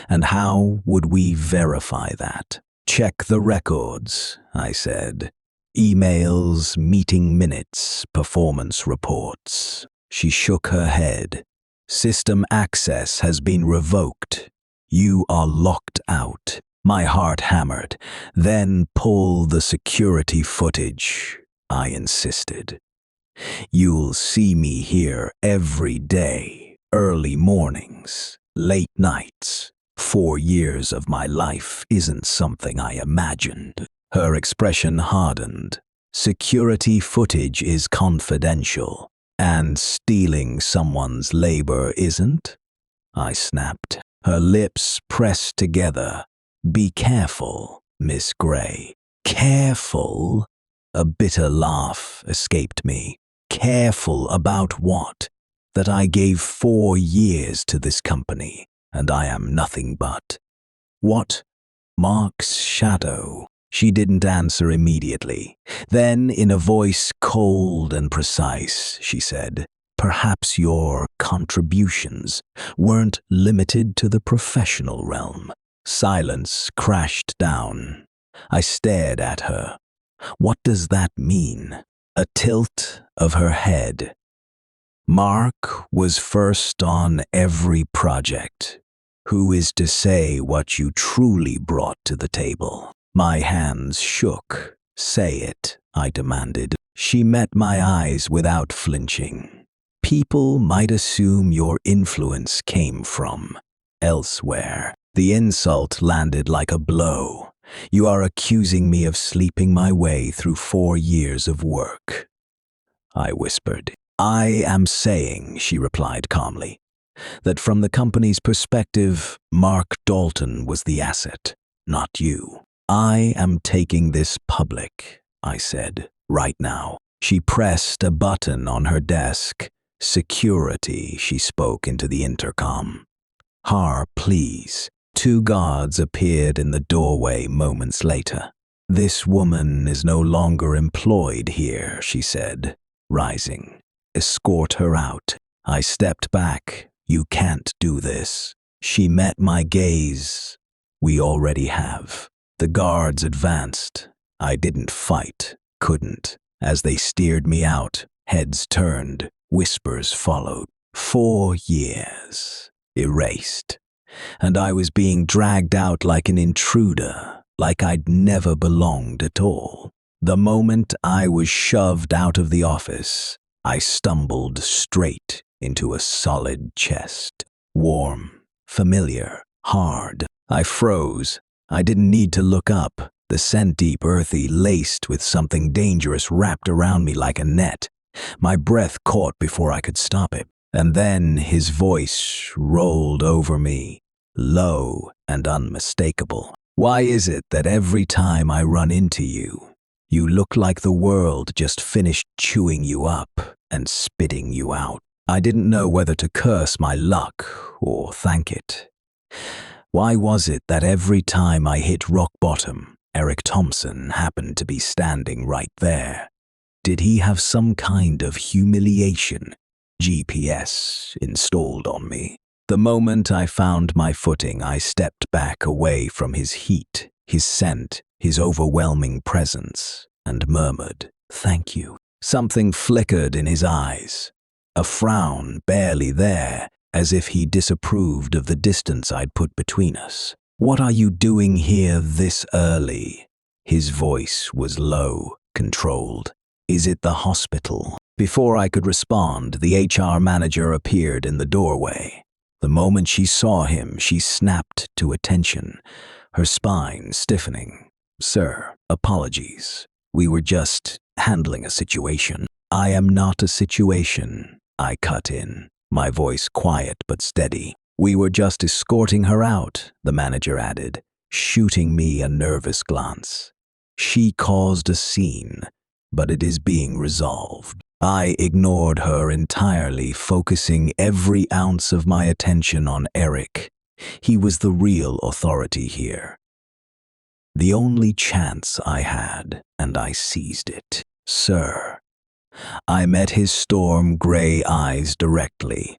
And how would we verify that? Check the records, I said. Emails, meeting minutes, performance reports. She shook her head. System access has been revoked. You are locked out. My heart hammered. Then pull the security footage, I insisted. You'll see me here every day, early mornings, late nights. 4 years of my life isn't something I imagined. Her expression hardened. Security footage is confidential, and stealing someone's labor isn't? I snapped. Her lips pressed together. Be careful, Miss Gray. Careful? A bitter laugh escaped me. Careful about what? That I gave 4 years to this company, and I am nothing but. What? Mark's shadow. She didn't answer immediately. Then, in a voice cold and precise, she said, perhaps your contributions weren't limited to the professional realm. Silence crashed down. I stared at her. What does that mean? A tilt of her head. Mark was first on every project. Who is to say what you truly brought to the table? My hands shook. Say it, I demanded. She met my eyes without flinching. People might assume your influence came from elsewhere. The insult landed like a blow. You are accusing me of sleeping my way through 4 years of work, I whispered. I am saying, she replied calmly, that from the company's perspective, Mark Dalton was the asset, not you. I am taking this public, I said, right now. She pressed a button on her desk. Security, she spoke into the intercom. Har, please. 2 guards appeared in the doorway moments later. This woman is no longer employed here, she said, rising. Escort her out. I stepped back. You can't do this. She met my gaze. We already have. The guards advanced. I didn't fight, couldn't. As they steered me out, heads turned, whispers followed. 4 years. Erased. And I was being dragged out like an intruder, like I'd never belonged at all. The moment I was shoved out of the office, I stumbled straight into a solid chest. Warm, familiar, hard. I froze. I didn't need to look up. The scent deep, earthy, laced with something dangerous wrapped around me like a net. My breath caught before I could stop it. And then his voice rolled over me, low and unmistakable. Why is it that every time I run into you, you look like the world just finished chewing you up and spitting you out? I didn't know whether to curse my luck or thank it. Why was it that every time I hit rock bottom, Eric Thompson happened to be standing right there? Did he have some kind of humiliation GPS installed on me? The moment I found my footing, I stepped back away from his heat. his scent, his overwhelming presence, and murmured, "Thank you." Something flickered in his eyes, a frown barely there, as if he disapproved of the distance I'd put between us. "What are you doing here this early?" His voice was low, controlled. "Is it the hospital?" Before I could respond, the HR manager appeared in the doorway. The moment she saw him, she snapped to attention, her spine stiffening. "Sir, apologies. We were just handling a situation." "I am not a situation," I cut in, my voice quiet but steady. "We were just escorting her out," the manager added, shooting me a nervous glance. "She caused a scene, but it is being resolved." I ignored her entirely, focusing every ounce of my attention on Eric. He was the real authority here. The only chance I had, and I seized it. "Sir." I met his storm gray eyes directly.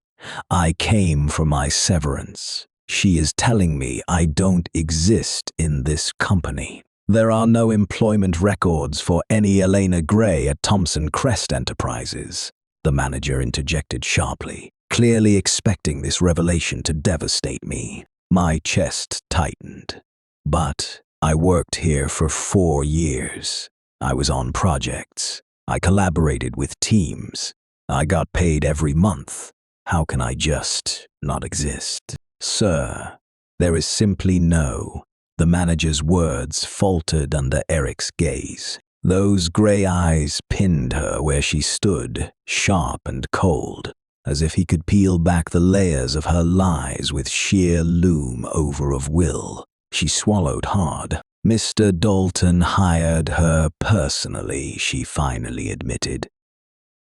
"I came for my severance. She is telling me I don't exist in this company. There are no employment records for any Elena Gray at Thompson Crest Enterprises," the manager interjected sharply, clearly expecting this revelation to devastate me. My chest tightened. "But I worked here for 4 years. I was on projects. I collaborated with teams. I got paid every month. How can I just not exist?" "Sir, there is simply no..." The manager's words faltered under Eric's gaze. Those gray eyes pinned her where she stood, sharp and cold, as if he could peel back the layers of her lies with sheer loom-over of will. She swallowed hard. "Mr. Dalton hired her personally," she finally admitted.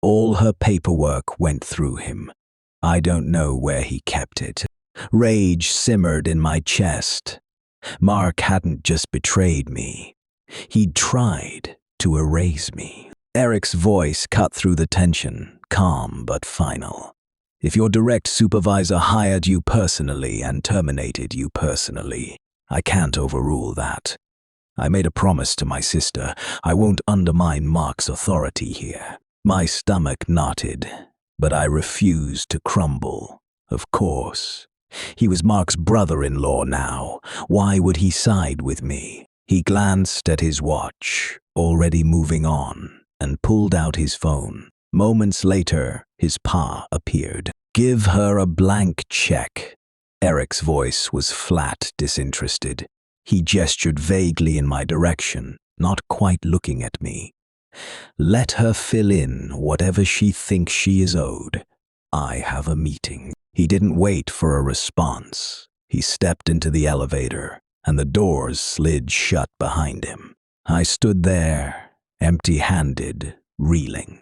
"All her paperwork went through him. I don't know where he kept it." Rage simmered in my chest. Mark hadn't just betrayed me. He'd tried to erase me. Eric's voice cut through the tension, calm but final. "If your direct supervisor hired you personally and terminated you personally, I can't overrule that. I made a promise to my sister. I won't undermine Mark's authority here." My stomach knotted, but I refused to crumble. Of course. He was Mark's brother-in-law now. Why would he side with me? He glanced at his watch, already moving on, and pulled out his phone. Moments later, his pa appeared. "Give her a blank check." Eric's voice was flat, disinterested. He gestured vaguely in my direction, not quite looking at me. "Let her fill in whatever she thinks she is owed. I have a meeting." He didn't wait for a response. He stepped into the elevator, and the doors slid shut behind him. I stood there, empty-handed, reeling.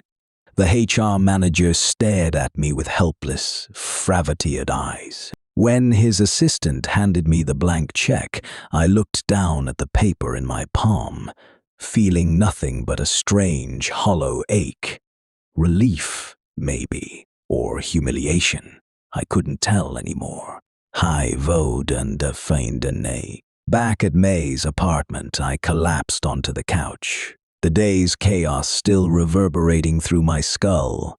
The HR manager stared at me with helpless, fravitied eyes. When his assistant handed me the blank check, I looked down at the paper in my palm, feeling nothing but a strange, hollow ache. Relief, maybe, or humiliation. I couldn't tell anymore. "Hij wouden de vrienden." Back at May's apartment, I collapsed onto the couch, the day's chaos still reverberating through my skull.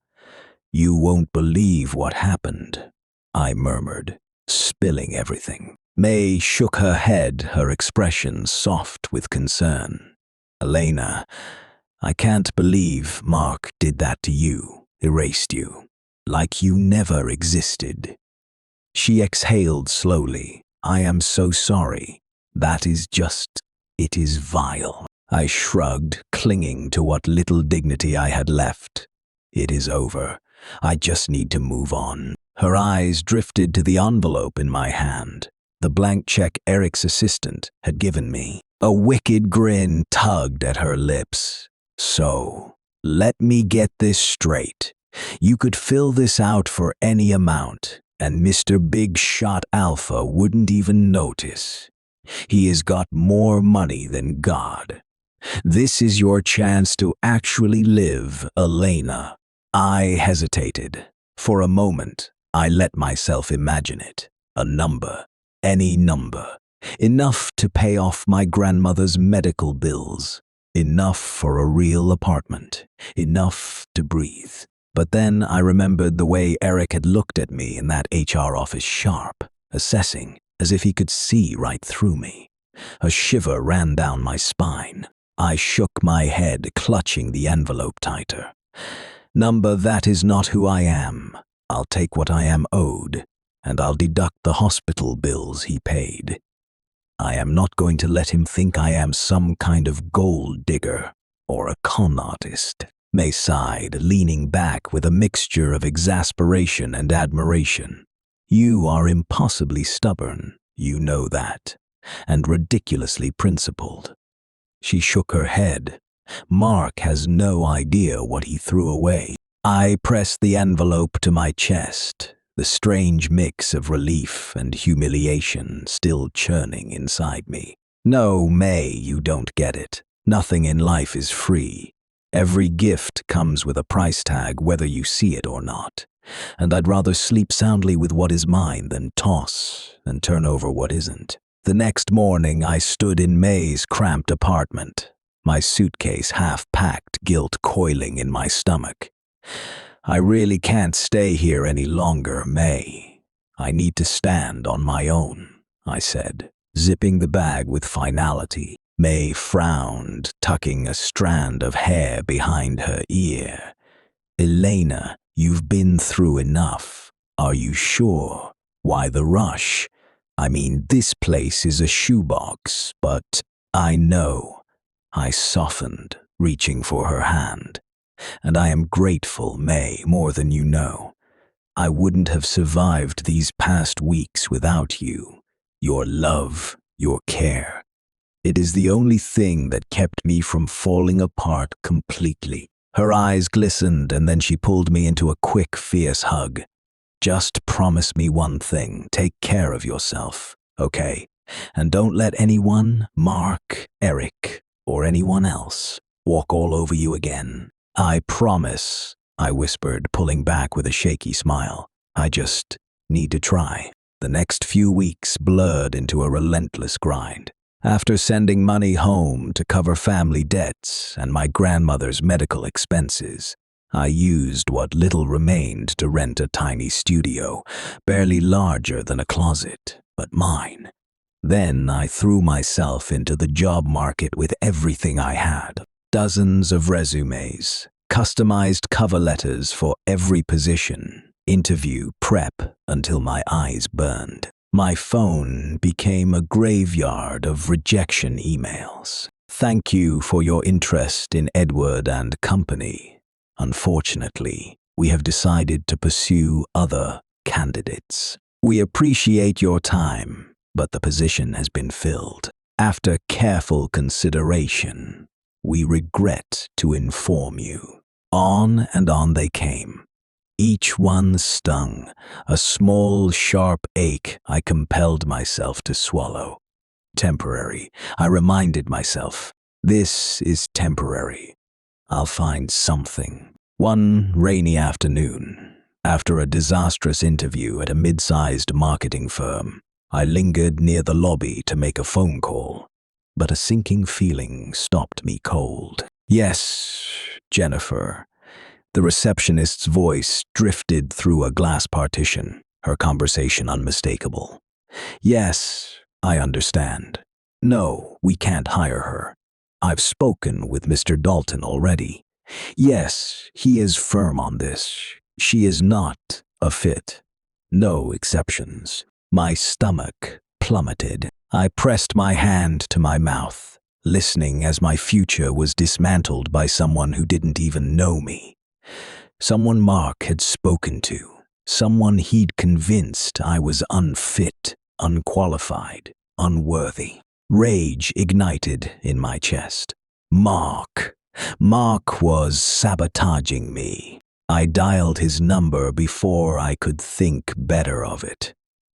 "You won't believe what happened," I murmured, spilling everything. May shook her head, her expression soft with concern. "Elena, I can't believe Mark did that to you, erased you. Like you never existed." She exhaled slowly. "I am so sorry. That is just... it is vile." I shrugged, clinging to what little dignity I had left. "It is over. I just need to move on." Her eyes drifted to the envelope in my hand, the blank check Eric's assistant had given me. A wicked grin tugged at her lips. "So, let me get this straight. You could fill this out for any amount, and Mr. Big Shot Alpha wouldn't even notice. He has got more money than God. This is your chance to actually live, Elena." I hesitated. For a moment, I let myself imagine it. A number. Any number. Enough to pay off my grandmother's medical bills. Enough for a real apartment. Enough to breathe. But then I remembered the way Eric had looked at me in that HR office, sharp, assessing, as if he could see right through me. A shiver ran down my spine. I shook my head, clutching the envelope tighter. Number, that is not who I am. I'll take what I am owed, and I'll deduct the hospital bills he paid. I am not going to let him think I am some kind of gold digger or a con artist. May sighed, leaning back with a mixture of exasperation and admiration. You are impossibly stubborn, you know that, and ridiculously principled. She shook her head. Mark has no idea what he threw away. I pressed the envelope to my chest, the strange mix of relief and humiliation still churning inside me. No, May, you don't get it. Nothing in life is free. Every gift comes with a price tag, whether you see it or not. And I'd rather sleep soundly with what is mine than toss and turn over what isn't. The next morning, I stood in May's cramped apartment, my suitcase half-packed, guilt coiling in my stomach. I really can't stay here any longer, May. I need to stand on my own, I said, zipping the bag with finality. May frowned, tucking a strand of hair behind her ear. Elena, you've been through enough. Are you sure? Why the rush? I mean, this place is a shoebox, but I know. I softened, reaching for her hand. And I am grateful, May, more than you know. I wouldn't have survived these past weeks without you. Your love, your care. It is the only thing that kept me from falling apart completely. Her eyes glistened, and then she pulled me into a quick, fierce hug. Just promise me one thing. Take care of yourself, okay? And don't let anyone, Mark, Eric, or anyone else, walk all over you again. I promise, I whispered, pulling back with a shaky smile. I just need to try. The next few weeks blurred into a relentless grind. After sending money home to cover family debts and my grandmother's medical expenses, I used what little remained to rent a tiny studio, barely larger than a closet, but mine. Then I threw myself into the job market with everything I had. Dozens of resumes, customized cover letters for every position, interview prep until my eyes burned. My phone became a graveyard of rejection emails. Thank you for your interest in Edward and Company. Unfortunately, we have decided to pursue other candidates. We appreciate your time, but the position has been filled. After careful consideration, we regret to inform you. On and on they came. Each one stung, a small, sharp ache I compelled myself to swallow. Temporary, I reminded myself. This is temporary. I'll find something. One rainy afternoon, after a disastrous interview at a mid-sized marketing firm, I lingered near the lobby to make a phone call, but a sinking feeling stopped me cold. Yes, Jennifer. The receptionist's voice drifted through a glass partition, her conversation unmistakable. Yes, I understand. No, we can't hire her. I've spoken with Mr. Dalton already. Yes, he is firm on this. She is not a fit. No exceptions. My stomach plummeted. I pressed my hand to my mouth, listening as my future was dismantled by someone who didn't even know me. Someone Mark had spoken to. Someone he'd convinced I was unfit, unqualified, unworthy. Rage ignited in my chest. Mark was sabotaging me. I dialed his number before I could think better of it.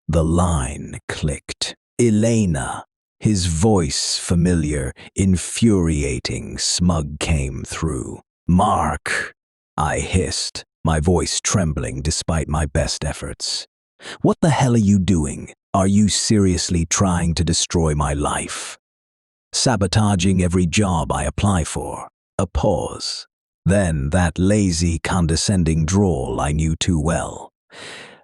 The line clicked. Elena. His voice, familiar, infuriating, smug, came through. Mark, I hissed, my voice trembling despite my best efforts. What the hell are you doing? Are you seriously trying to destroy my life? Sabotaging every job I apply for. A pause. Then that lazy, condescending drawl I knew too well.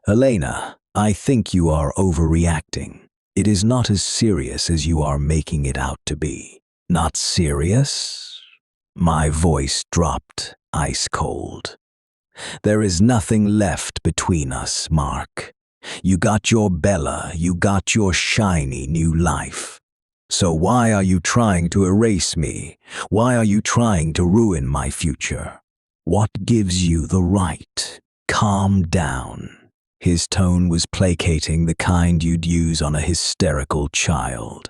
Elena, I think you are overreacting. It is not as serious as you are making it out to be. Not serious? My voice dropped, ice cold. There is nothing left between us, Mark. You got your Bella, you got your shiny new life. So why are you trying to erase me? Why are you trying to ruin my future? What gives you the right? Calm down. His tone was placating, the kind you'd use on a hysterical child.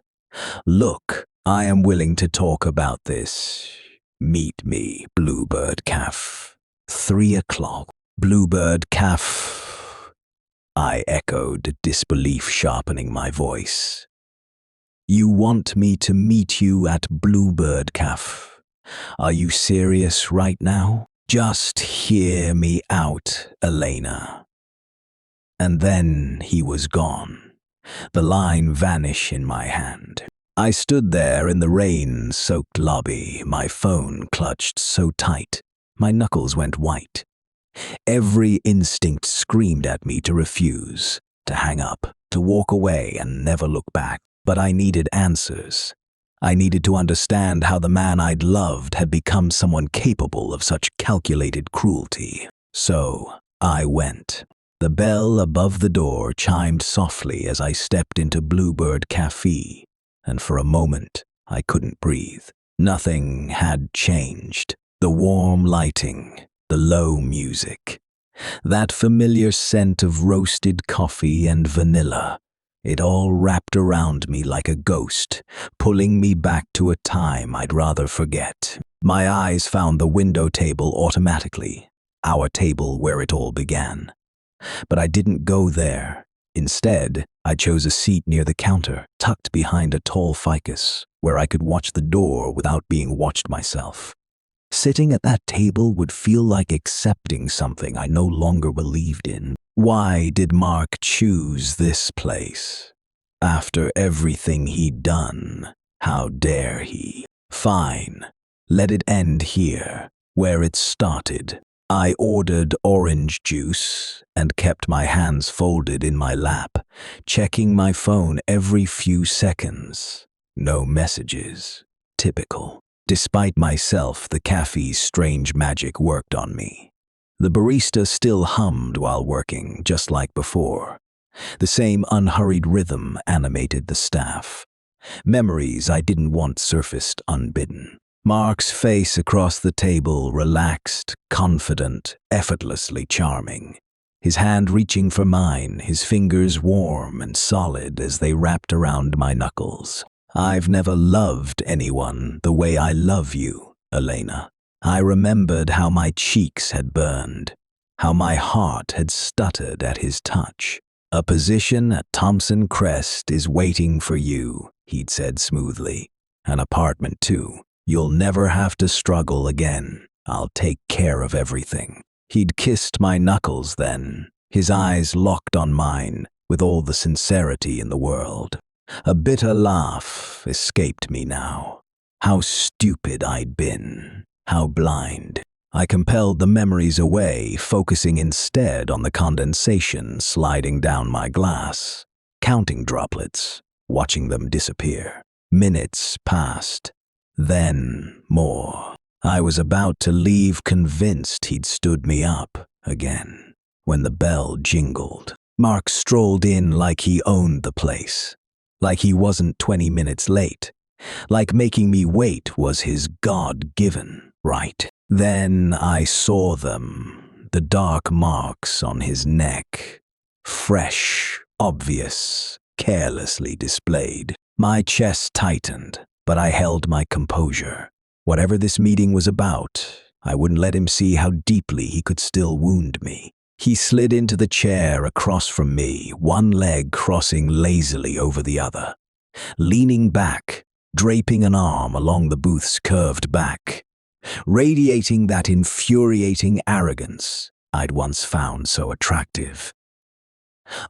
Look, I am willing to talk about this. Meet me, Bluebird Cafe. 3 o'clock. Bluebird Cafe. I echoed, disbelief sharpening my voice. You want me to meet you at Bluebird Cafe? Are you serious right now? Just hear me out, Elena. And then he was gone. The line vanished in my hand. I stood there in the rain-soaked lobby, my phone clutched so tight, my knuckles went white. Every instinct screamed at me to refuse, to hang up, to walk away and never look back. But I needed answers. I needed to understand how the man I'd loved had become someone capable of such calculated cruelty. So I went. The bell above the door chimed softly as I stepped into Bluebird Cafe, and for a moment I couldn't breathe. Nothing had changed. The warm lighting, the low music, that familiar scent of roasted coffee and vanilla. It all wrapped around me like a ghost, pulling me back to a time I'd rather forget. My eyes found the window table automatically, our table where it all began. But I didn't go there. Instead, I chose a seat near the counter, tucked behind a tall ficus, where I could watch the door without being watched myself. Sitting at that table would feel like accepting something I no longer believed in. Why did Mark choose this place? After everything he'd done, how dare he? Fine, let it end here, where it started. I ordered orange juice and kept my hands folded in my lap, checking my phone every few seconds. No messages. Typical. Despite myself, the cafe's strange magic worked on me. The barista still hummed while working, just like before. The same unhurried rhythm animated the staff. Memories I didn't want surfaced unbidden. Mark's face across the table, relaxed, confident, effortlessly charming. His hand reaching for mine, his fingers warm and solid as they wrapped around my knuckles. I've never loved anyone the way I love you, Elena. I remembered how my cheeks had burned, how my heart had stuttered at his touch. A position at Thompson Crest is waiting for you, he'd said smoothly. An apartment too. You'll never have to struggle again. I'll take care of everything. He'd kissed my knuckles then, his eyes locked on mine with all the sincerity in the world. A bitter laugh escaped me now. How stupid I'd been. How blind. I compelled the memories away, focusing instead on the condensation sliding down my glass. Counting droplets, watching them disappear. Minutes passed. Then more. I was about to leave, convinced he'd stood me up again, when the bell jingled. Mark strolled in like he owned the place. Like he wasn't 20 minutes late. Like making me wait was his God-given right. Then I saw them, the dark marks on his neck. Fresh, obvious, carelessly displayed. My chest tightened, but I held my composure. Whatever this meeting was about, I wouldn't let him see how deeply he could still wound me. He slid into the chair across from me, one leg crossing lazily over the other. Leaning back, draping an arm along the booth's curved back, radiating that infuriating arrogance I'd once found so attractive.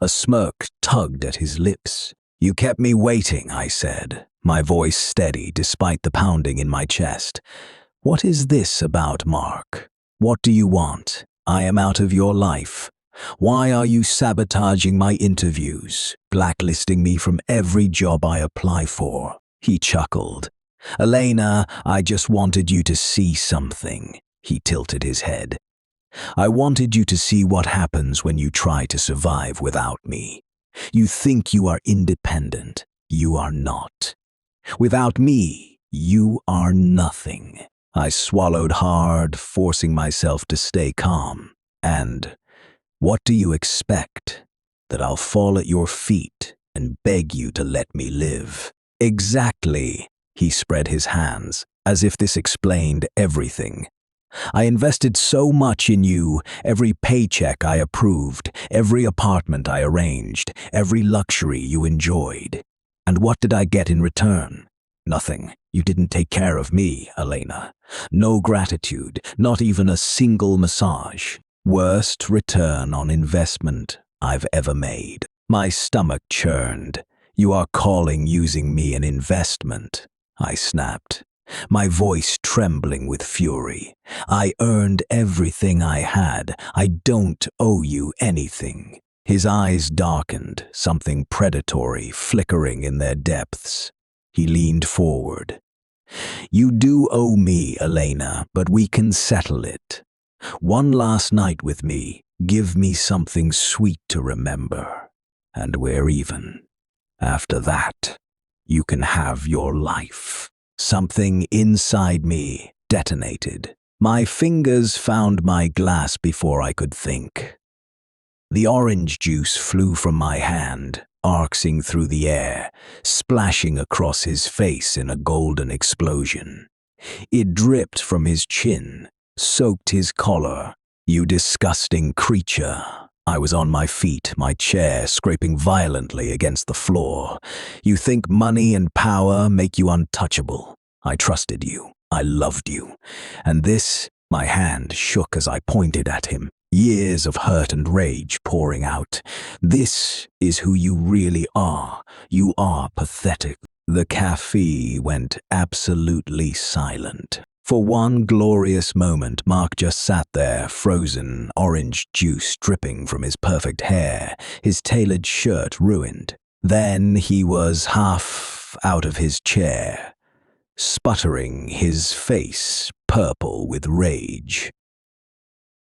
A smirk tugged at his lips. "You kept me waiting," I said, my voice steady despite the pounding in my chest. "What is this about, Mark? What do you want? I am out of your life. Why are you sabotaging my interviews, blacklisting me from every job I apply for?" He chuckled. "Elena, I just wanted you to see something." He tilted his head. "I wanted you to see what happens when you try to survive without me. You think you are independent. You are not. Without me, you are nothing." I swallowed hard, forcing myself to stay calm. "And what do you expect? That I'll fall at your feet and beg you to let me live?" "Exactly." He spread his hands, as if this explained everything. "I invested so much in you, every paycheck I approved, every apartment I arranged, every luxury you enjoyed. And what did I get in return? Nothing. You didn't take care of me, Elena. No gratitude, not even a single massage. Worst return on investment I've ever made." My stomach churned. "You are calling using me an investment?" I snapped, my voice trembling with fury. "I earned everything I had. I don't owe you anything." His eyes darkened, something predatory flickering in their depths. He leaned forward. "You do owe me, Elena, but we can settle it. One last night with me, give me something sweet to remember, and we're even. After that, you can have your life." Something inside me detonated. My fingers found my glass before I could think. The orange juice flew from my hand, arcing through the air, splashing across his face in a golden explosion. It dripped from his chin, soaked his collar. "You disgusting creature." I was on my feet, my chair scraping violently against the floor. "You think money and power make you untouchable. I trusted you. I loved you. And this," my hand shook as I pointed at him, years of hurt and rage pouring out. "This is who you really are. You are pathetic." The cafe went absolutely silent. For one glorious moment, Mark just sat there, frozen, orange juice dripping from his perfect hair, his tailored shirt ruined. Then he was half out of his chair, sputtering, his face purple with rage.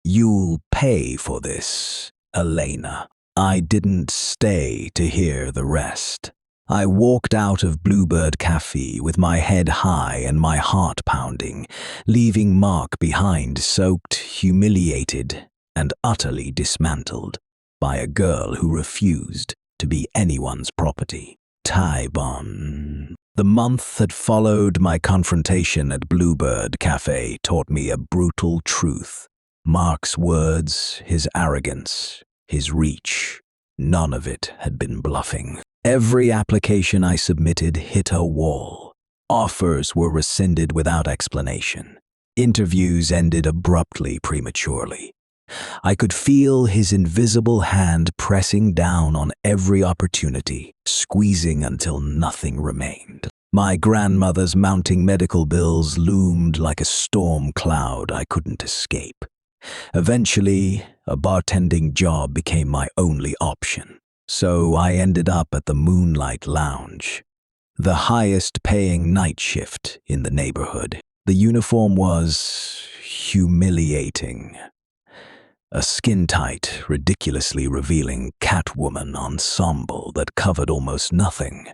"You'll pay for this, Elena." I didn't stay to hear the rest. I walked out of Bluebird Cafe with my head high and my heart pounding, leaving Mark behind soaked, humiliated, and utterly dismantled by a girl who refused to be anyone's property. Taibon. The month that followed my confrontation at Bluebird Cafe taught me a brutal truth. Mark's words, his arrogance, his reach, none of it had been bluffing. Every application I submitted hit a wall. Offers were rescinded without explanation. Interviews ended abruptly, prematurely. I could feel his invisible hand pressing down on every opportunity, squeezing until nothing remained. My grandmother's mounting medical bills loomed like a storm cloud I couldn't escape. Eventually, a bartending job became my only option. So I ended up at the Moonlight Lounge, the highest-paying night shift in the neighborhood. The uniform was humiliating. A skin-tight, ridiculously revealing Catwoman ensemble that covered almost nothing.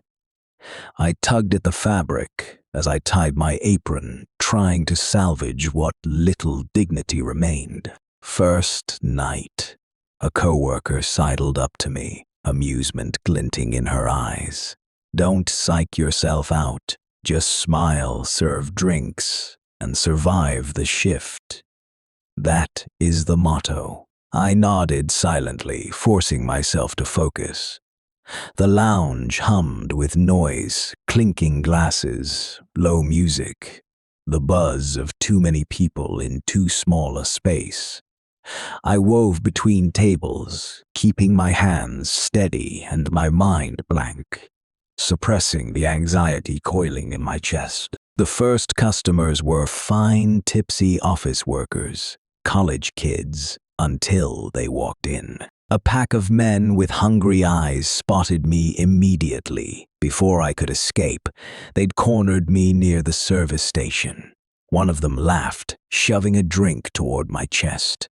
I tugged at the fabric as I tied my apron, trying to salvage what little dignity remained. First night. A coworker sidled up to me, amusement glinting in her eyes. "Don't psych yourself out. Just smile, serve drinks, and survive the shift. That is the motto." I nodded silently, forcing myself to focus. The lounge hummed with noise, clinking glasses, low music, the buzz of too many people in too small a space. I wove between tables, keeping my hands steady and my mind blank, suppressing the anxiety coiling in my chest. The first customers were fine, tipsy office workers, college kids, until they walked in. A pack of men with hungry eyes spotted me immediately. Before I could escape, they'd cornered me near the service station. One of them laughed, shoving a drink toward my chest.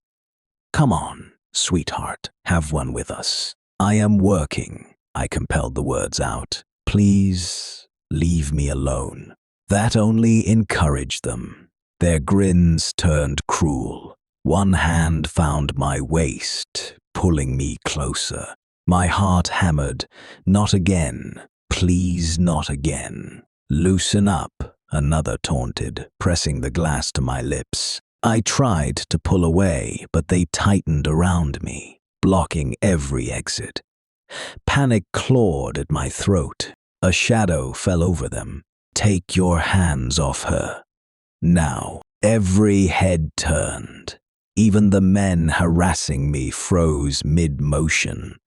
"Come on, sweetheart, have one with us." "I am working," I compelled the words out. "Please, leave me alone." That only encouraged them. Their grins turned cruel. One hand found my waist, pulling me closer. My heart hammered. "Not again. Please, not again." "Loosen up," another taunted, pressing the glass to my lips. I tried to pull away, but they tightened around me, blocking every exit. Panic clawed at my throat. A shadow fell over them. "Take your hands off her." Now, every head turned. Even the men harassing me froze mid-motion.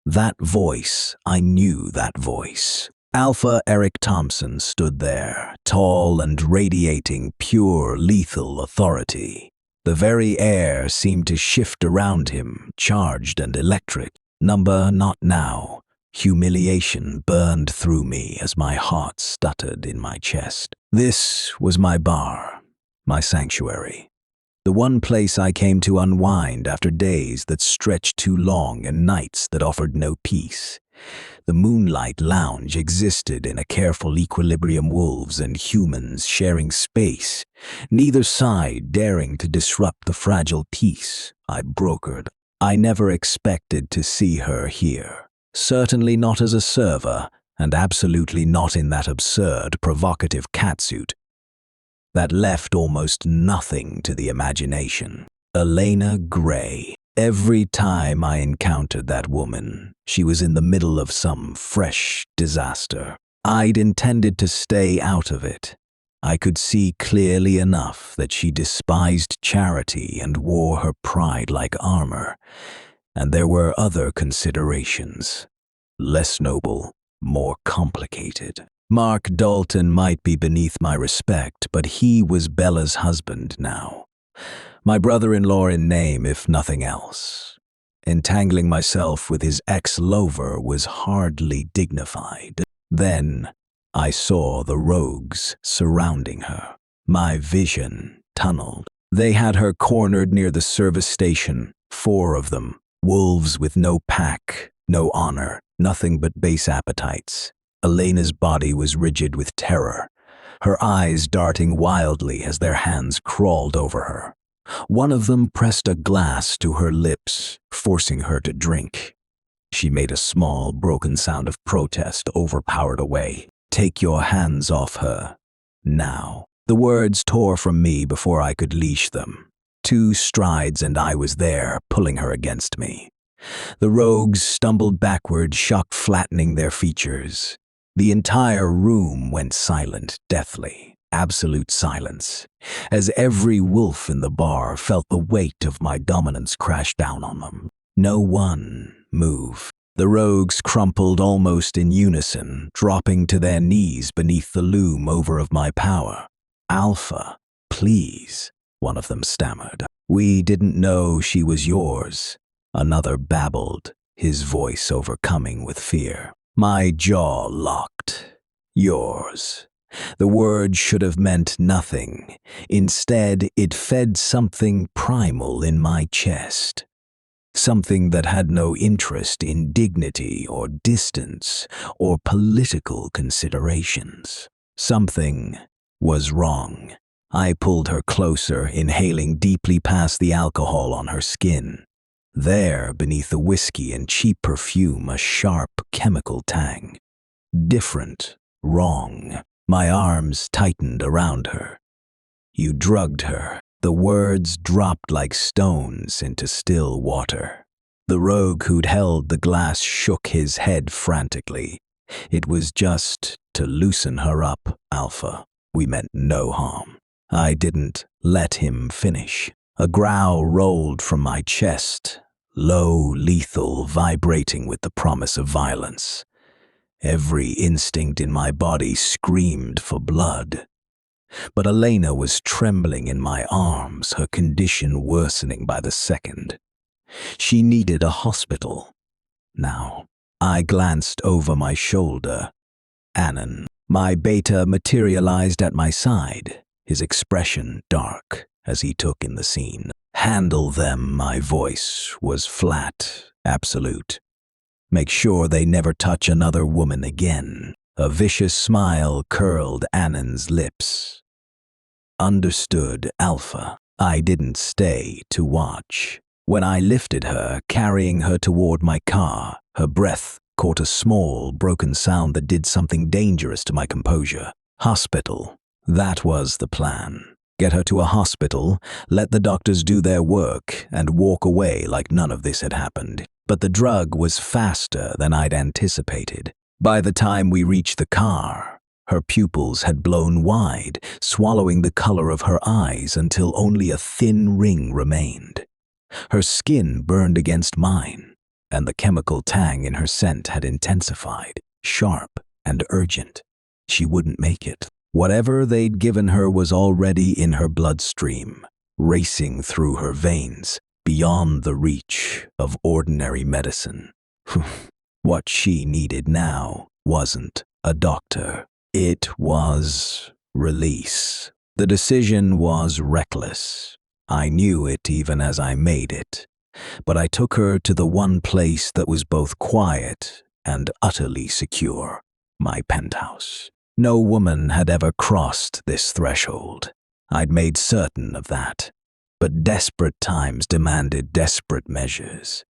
That voice, I knew that voice. Alpha Eric Thompson stood there, tall and radiating pure, lethal authority. The very air seemed to shift around him, charged and electric. "Number, not now." Humiliation burned through me as my heart stuttered in my chest. This was my bar, my sanctuary. The one place I came to unwind after days that stretched too long and nights that offered no peace. The Moonlight Lounge existed in a careful equilibrium, wolves and humans sharing space, neither side daring to disrupt the fragile peace I brokered. I never expected to see her here. Certainly not as a server, and absolutely not in that absurd, provocative catsuit that left almost nothing to the imagination. Elena Gray. Every time I encountered that woman, she was in the middle of some fresh disaster. I'd intended to stay out of it. I could see clearly enough that she despised charity and wore her pride like armor. And there were other considerations. Less noble, more complicated. Mark Dalton might be beneath my respect, but he was Bella's husband now. My brother-in-law in name, if nothing else. Entangling myself with his ex-lover was hardly dignified. Then I saw the rogues surrounding her. My vision tunneled. They had her cornered near the service station, 4 of them. Wolves with no pack, no honor, nothing but base appetites. Elena's body was rigid with terror, her eyes darting wildly as their hands crawled over her. One of them pressed a glass to her lips, forcing her to drink. She made a small, broken sound of protest, overpowered away. "Take your hands off her. Now." The words tore from me before I could leash them. 2 strides and I was there, pulling her against me. The rogues stumbled backward, shock flattening their features. The entire room went silent, deathly, absolute silence, as every wolf in the bar felt the weight of my dominance crash down on them. No one moved. The rogues crumpled almost in unison, dropping to their knees beneath the loom over of my power. "Alpha, please," one of them stammered. "We didn't know she was yours," another babbled, his voice overcoming with fear. My jaw locked. "Yours." The word should have meant nothing. Instead, it fed something primal in my chest. Something that had no interest in dignity or distance or political considerations. Something was wrong. I pulled her closer, inhaling deeply past the alcohol on her skin. There, beneath the whiskey and cheap perfume, a sharp chemical tang. Different, wrong. My arms tightened around her. "You drugged her." The words dropped like stones into still water. The rogue who'd held the glass shook his head frantically. "It was just to loosen her up, Alpha. We meant no harm." I didn't let him finish. A growl rolled from my chest, low, lethal, vibrating with the promise of violence. Every instinct in my body screamed for blood. But Elena was trembling in my arms, her condition worsening by the second. She needed a hospital. Now, I glanced over my shoulder. Annan, my beta, materialized at my side, his expression dark as he took in the scene. Handle them, my voice was flat, absolute. Make sure they never touch another woman again. A vicious smile curled Annan's lips. Understood, Alpha. I didn't stay to watch. When I lifted her, carrying her toward my car, her breath caught a small, broken sound that did something dangerous to my composure. Hospital. That was the plan. Get her to a hospital, let the doctors do their work, and walk away like none of this had happened. But the drug was faster than I'd anticipated. By the time we reached the car, her pupils had blown wide, swallowing the color of her eyes until only a thin ring remained. Her skin burned against mine, and the chemical tang in her scent had intensified, sharp and urgent. She wouldn't make it. Whatever they'd given her was already in her bloodstream, racing through her veins, beyond the reach of ordinary medicine. What she needed now wasn't a doctor. It was release. The decision was reckless. I knew it even as I made it. But I took her to the one place that was both quiet and utterly secure, my penthouse. No woman had ever crossed this threshold. I'd made certain of that. But desperate times demanded desperate measures.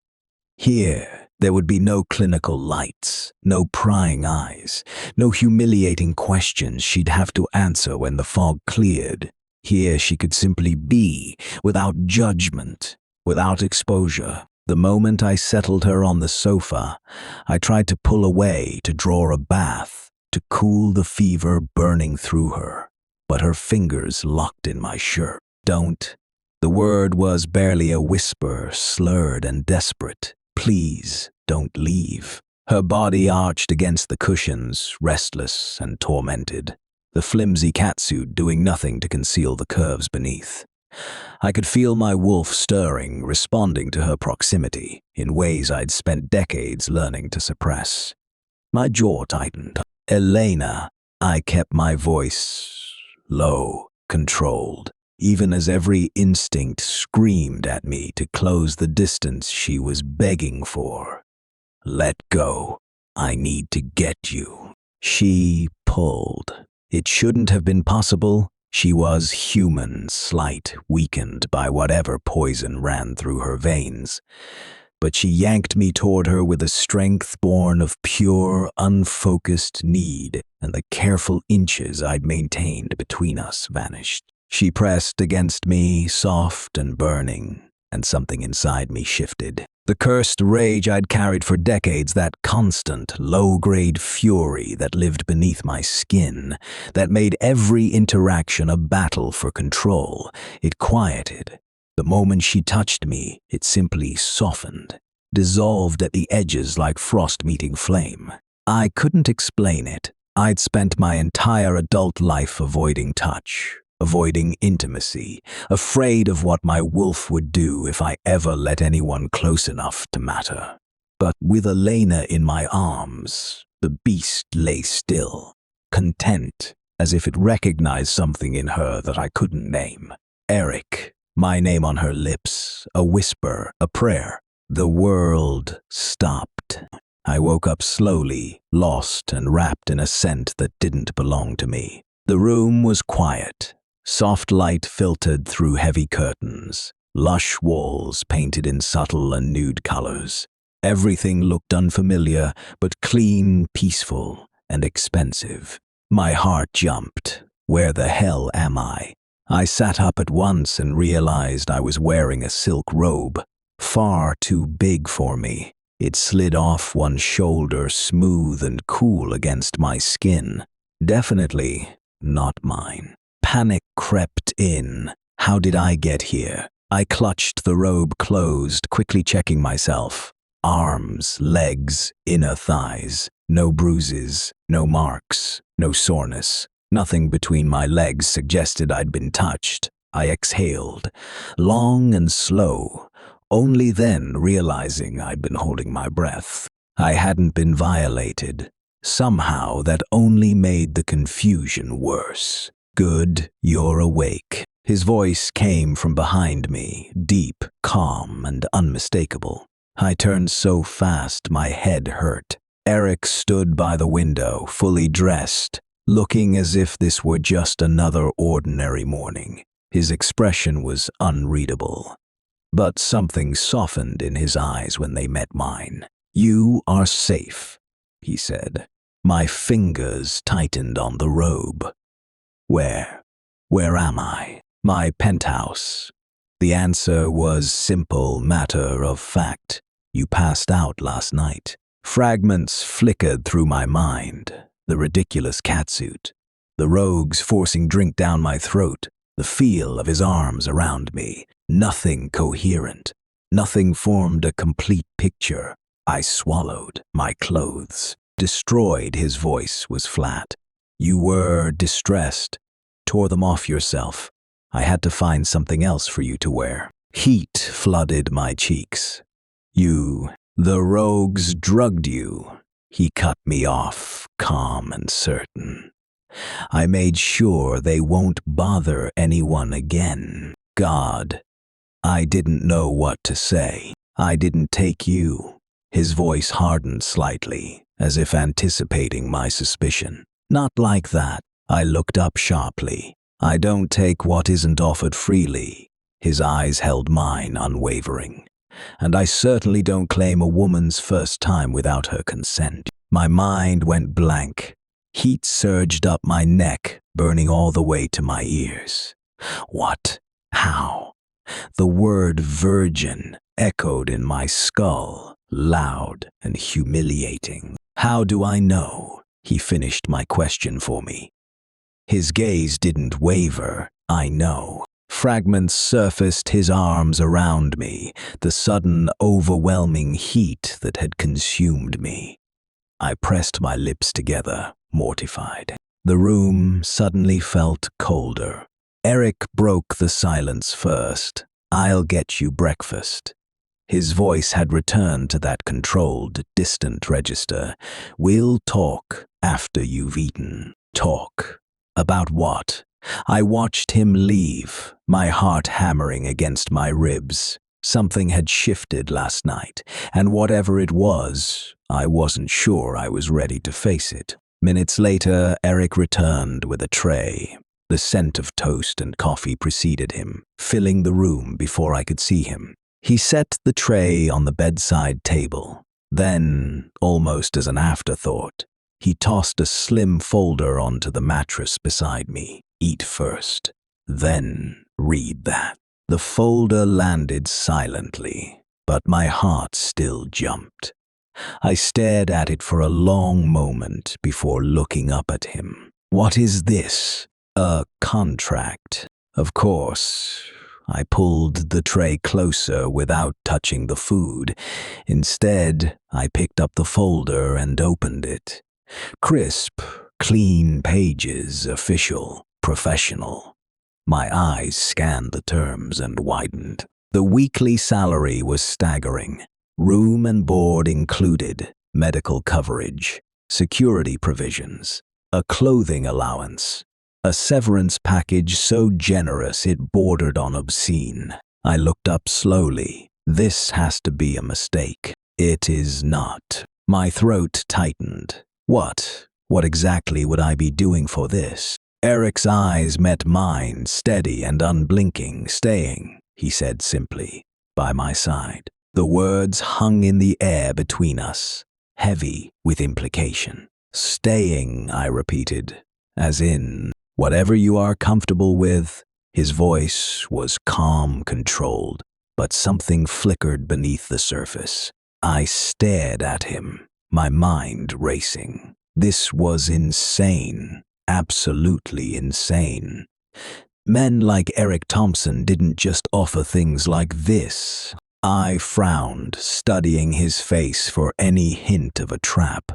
Here, there would be no clinical lights, no prying eyes, no humiliating questions she'd have to answer when the fog cleared. Here she could simply be, without judgment, without exposure. The moment I settled her on the sofa, I tried to pull away, to draw a bath, to cool the fever burning through her. But her fingers locked in my shirt. Don't. The word was barely a whisper, slurred and desperate. Please, don't leave. Her body arched against the cushions, restless and tormented, the flimsy catsuit doing nothing to conceal the curves beneath. I could feel my wolf stirring, responding to her proximity, in ways I'd spent decades learning to suppress. My jaw tightened. Elena, I kept my voice low, controlled, even as every instinct screamed at me to close the distance she was begging for. Let go. I need to get you. She pulled. It shouldn't have been possible. She was human, slight, weakened by whatever poison ran through her veins. But she yanked me toward her with a strength born of pure, unfocused need, and the careful inches I'd maintained between us vanished. She pressed against me, soft and burning, and something inside me shifted. The cursed rage I'd carried for decades, that constant, low-grade fury that lived beneath my skin, that made every interaction a battle for control, it quieted. The moment she touched me, it simply softened, dissolved at the edges like frost meeting flame. I couldn't explain it. I'd spent my entire adult life avoiding touch, avoiding intimacy, afraid of what my wolf would do if I ever let anyone close enough to matter. But with Elena in my arms, the beast lay still, content, as if it recognized something in her that I couldn't name. Eric. My name on her lips, a whisper, a prayer. The world stopped. I woke up slowly, lost and wrapped in a scent that didn't belong to me. The room was quiet. Soft light filtered through heavy curtains, lush walls painted in subtle and nude colors. Everything looked unfamiliar, but clean, peaceful, and expensive. My heart jumped. Where the hell am I? I sat up at once and realized I was wearing a silk robe, far too big for me. It slid off one shoulder, smooth and cool against my skin. Definitely not mine. Panic crept in. How did I get here? I clutched the robe closed, quickly checking myself. Arms, legs, inner thighs. No bruises, no marks, no soreness. Nothing between my legs suggested I'd been touched. I exhaled, long and slow, only then realizing I'd been holding my breath. I hadn't been violated. Somehow that only made the confusion worse. "Good, you're awake." His voice came from behind me, deep, calm, and unmistakable. I turned so fast my head hurt. Eric stood by the window, fully dressed, looking as if this were just another ordinary morning. His expression was unreadable, but something softened in his eyes when they met mine. "You are safe," he said. My fingers tightened on the robe. Where? Where am I? My penthouse. The answer was simple, matter of fact. You passed out last night. Fragments flickered through my mind. The ridiculous catsuit. The rogues forcing drink down my throat. The feel of his arms around me. Nothing coherent. Nothing formed a complete picture. I swallowed. My clothes. Destroyed, his voice was flat. You were distressed. Tore them off yourself. I had to find something else for you to wear. Heat flooded my cheeks. The rogues drugged you. He cut me off, calm and certain. I made sure they won't bother anyone again. God, I didn't know what to say. I didn't take you. His voice hardened slightly, as if anticipating my suspicion. Not like that. I looked up sharply. I don't take what isn't offered freely. His eyes held mine, unwavering. And I certainly don't claim a woman's first time without her consent. My mind went blank. Heat surged up my neck, burning all the way to my ears. What? How? The word virgin echoed in my skull, loud and humiliating. How do I know? He finished my question for me. His gaze didn't waver. I know. Fragments surfaced, his arms around me, the sudden, overwhelming heat that had consumed me. I pressed my lips together, mortified. The room suddenly felt colder. Eric broke the silence first. "I'll get you breakfast." His voice had returned to that controlled, distant register. "We'll talk after you've eaten." Talk. About what? I watched him leave, my heart hammering against my ribs. Something had shifted last night, and whatever it was, I wasn't sure I was ready to face it. Minutes later, Eric returned with a tray. The scent of toast and coffee preceded him, filling the room before I could see him. He set the tray on the bedside table. Then, almost as an afterthought, he tossed a slim folder onto the mattress beside me. "Eat first, then read that." The folder landed silently, but my heart still jumped. I stared at it for a long moment before looking up at him. "What is this?" "A contract." Of course. I pulled the tray closer without touching the food. Instead, I picked up the folder and opened it. Crisp, clean pages, official, professional. My eyes scanned the terms and widened. The weekly salary was staggering. Room and board included, medical coverage, security provisions, a clothing allowance, a severance package so generous it bordered on obscene. I looked up slowly. This has to be a mistake. It is not. My throat tightened. What exactly would I be doing for this? Eric's eyes met mine, steady and unblinking. "Staying," he said simply, "by my side." The words hung in the air between us, heavy with implication. "Staying," I repeated, as in, "whatever you are comfortable with." His voice was calm, controlled, but something flickered beneath the surface. I stared at him, my mind racing. This was insane, absolutely insane. Men like Eric Thompson didn't just offer things like this. I frowned, studying his face for any hint of a trap.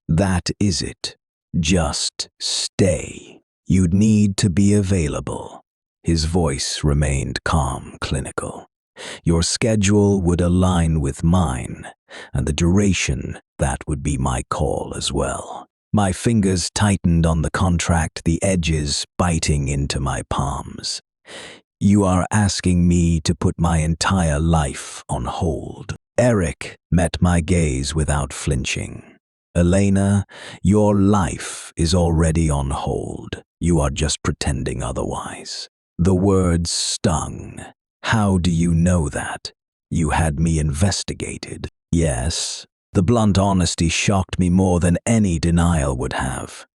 That is it. Just stay. You'd need to be available. His voice remained calm, clinical. Your schedule would align with mine, and the duration, that would be my call as well. My fingers tightened on the contract, the edges biting into my palms. You are asking me to put my entire life on hold. Eric met my gaze without flinching. Elena, your life is already on hold. You are just pretending otherwise. The words stung. How do you know that? You had me investigated. Yes. The blunt honesty shocked me more than any denial would have.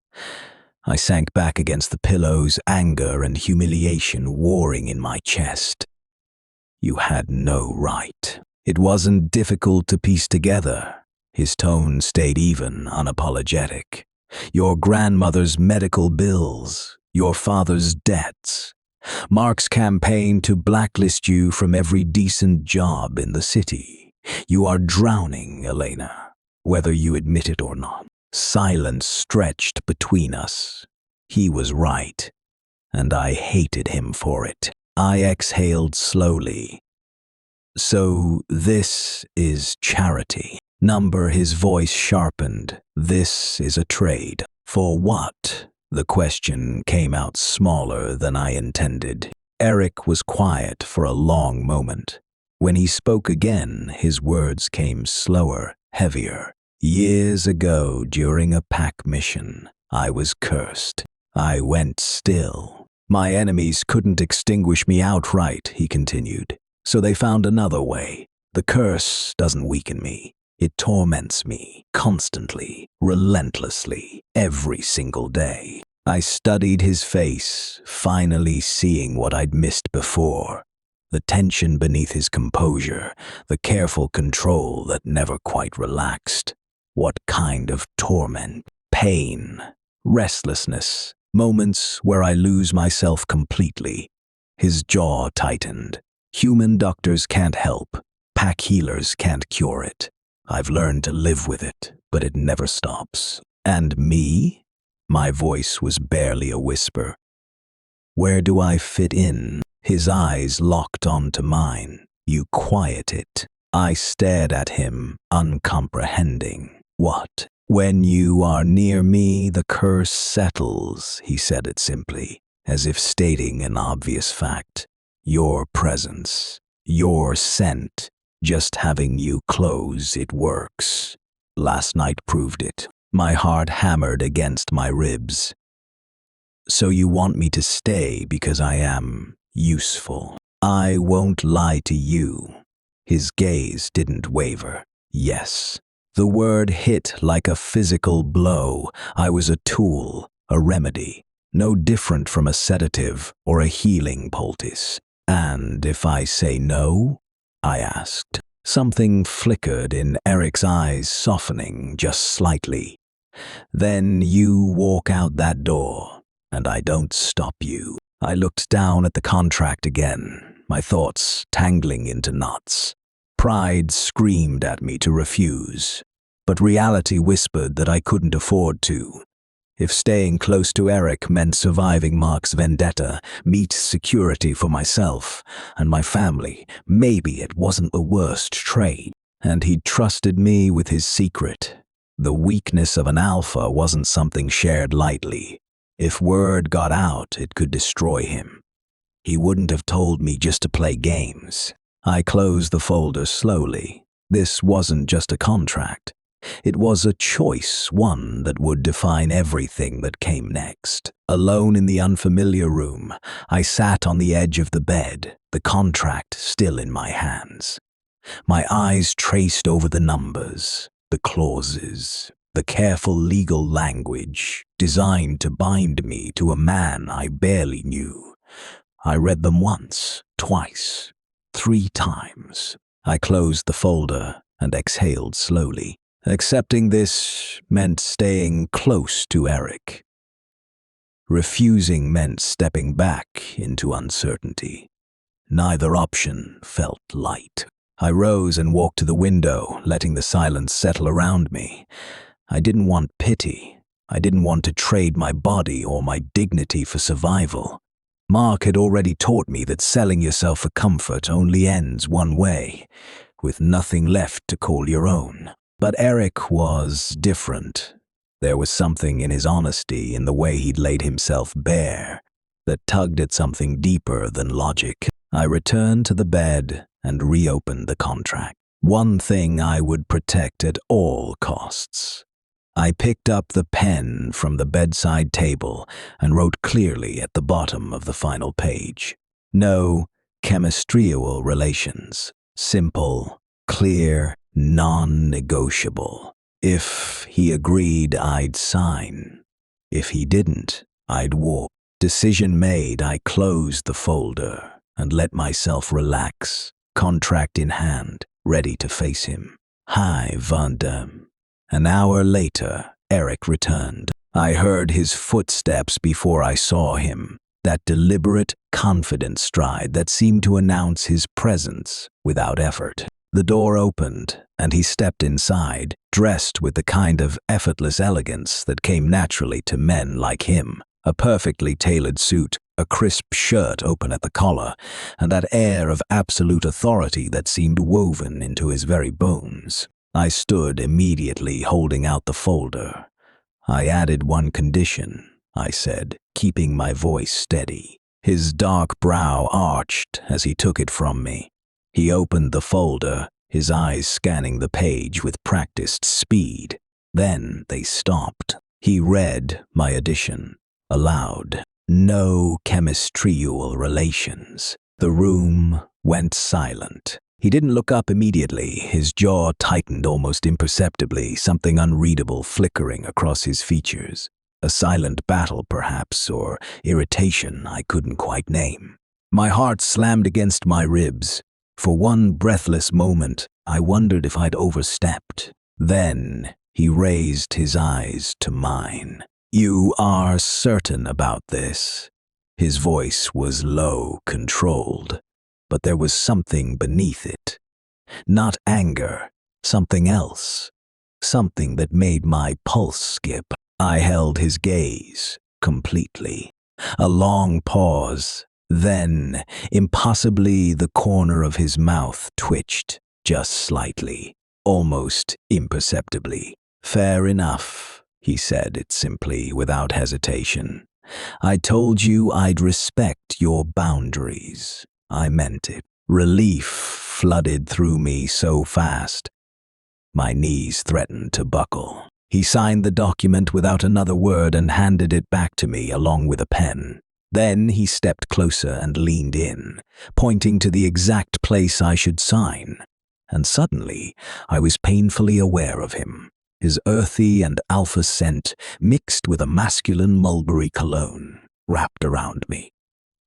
I sank back against the pillows, anger and humiliation warring in my chest. You had no right. It wasn't difficult to piece together. His tone stayed even, unapologetic. Your grandmother's medical bills, your father's debts, Mark's campaign to blacklist you from every decent job in the city. You are drowning, Elena, whether you admit it or not. Silence stretched between us. He was right, and I hated him for it. I exhaled slowly. So this is charity. His voice sharpened. This is a trade. For what? The question came out smaller than I intended. Eric was quiet for a long moment. When he spoke again, his words came slower, heavier. Years ago, during a pack mission, I was cursed. I went still. My enemies couldn't extinguish me outright, he continued. So they found another way. The curse doesn't weaken me. It torments me, constantly, relentlessly, every single day. I studied his face, finally seeing what I'd missed before. The tension beneath his composure, the careful control that never quite relaxed. What kind of torment? Pain, restlessness, moments where I lose myself completely. His jaw tightened. Human doctors can't help. Pack healers can't cure it. I've learned to live with it, but it never stops. And me? My voice was barely a whisper. Where do I fit in? His eyes locked onto mine. You quiet it. I stared at him, uncomprehending. What? When you are near me, the curse settles, he said it simply, as if stating an obvious fact. Your presence, your scent, just having you close, it works. Last night proved it. My heart hammered against my ribs. So you want me to stay because I am useful? I won't lie to you. His gaze didn't waver. Yes. The word hit like a physical blow. I was a tool, a remedy, no different from a sedative or a healing poultice. And if I say no? I asked. Something flickered in Eric's eyes, softening just slightly. Then you walk out that door, and I don't stop you. I looked down at the contract again, my thoughts tangling into knots. Pride screamed at me to refuse, but reality whispered that I couldn't afford to. If staying close to Eric meant surviving Mark's vendetta, meet security for myself and my family, maybe it wasn't the worst trade. And he'd trusted me with his secret. The weakness of an alpha wasn't something shared lightly. If word got out, it could destroy him. He wouldn't have told me just to play games. I closed the folder slowly. This wasn't just a contract. It was a choice, one that would define everything that came next. Alone in the unfamiliar room, I sat on the edge of the bed, the contract still in my hands. My eyes traced over the numbers, the clauses, the careful legal language designed to bind me to a man I barely knew. I read them once, twice, 3 times. I closed the folder and exhaled slowly. Accepting this meant staying close to Eric. Refusing meant stepping back into uncertainty. Neither option felt light. I rose and walked to the window, letting the silence settle around me. I didn't want pity. I didn't want to trade my body or my dignity for survival. Mark had already taught me that selling yourself for comfort only ends one way, with nothing left to call your own. But Eric was different. There was something in his honesty, in the way he'd laid himself bare, that tugged at something deeper than logic. I returned to the bed and reopened the contract. One thing I would protect at all costs. I picked up the pen from the bedside table and wrote clearly at the bottom of the final page. No chemistrial relations. Simple, clear, non-negotiable. If he agreed, I'd sign. If he didn't, I'd walk. Decision made, I closed the folder and let myself relax, contract in hand, ready to face him. Hi, Vanda. An hour later, Eric returned. I heard his footsteps before I saw him, that deliberate, confident stride that seemed to announce his presence without effort. The door opened, and he stepped inside, dressed with the kind of effortless elegance that came naturally to men like him. A perfectly tailored suit, a crisp shirt open at the collar, and that air of absolute authority that seemed woven into his very bones. I stood immediately, holding out the folder. I added one condition, I said, keeping my voice steady. His dark brow arched as he took it from me. He opened the folder, his eyes scanning the page with practiced speed. Then they stopped. He read my addition, aloud. No chemistrial relations. The room went silent. He didn't look up immediately. His jaw tightened almost imperceptibly, something unreadable flickering across his features. A silent battle, perhaps, or irritation I couldn't quite name. My heart slammed against my ribs. For one breathless moment, I wondered if I'd overstepped. Then he raised his eyes to mine. You are certain about this? His voice was low, controlled. But there was something beneath it. Not anger, something else. Something that made my pulse skip. I held his gaze completely. A long pause. Then, impossibly, the corner of his mouth twitched, just slightly, almost imperceptibly. Fair enough, he said it simply, without hesitation. I told you I'd respect your boundaries. I meant it. Relief flooded through me so fast. My knees threatened to buckle. He signed the document without another word and handed it back to me along with a pen. Then he stepped closer and leaned in, pointing to the exact place I should sign. And suddenly, I was painfully aware of him. His earthy and alpha scent mixed with a masculine mulberry cologne wrapped around me.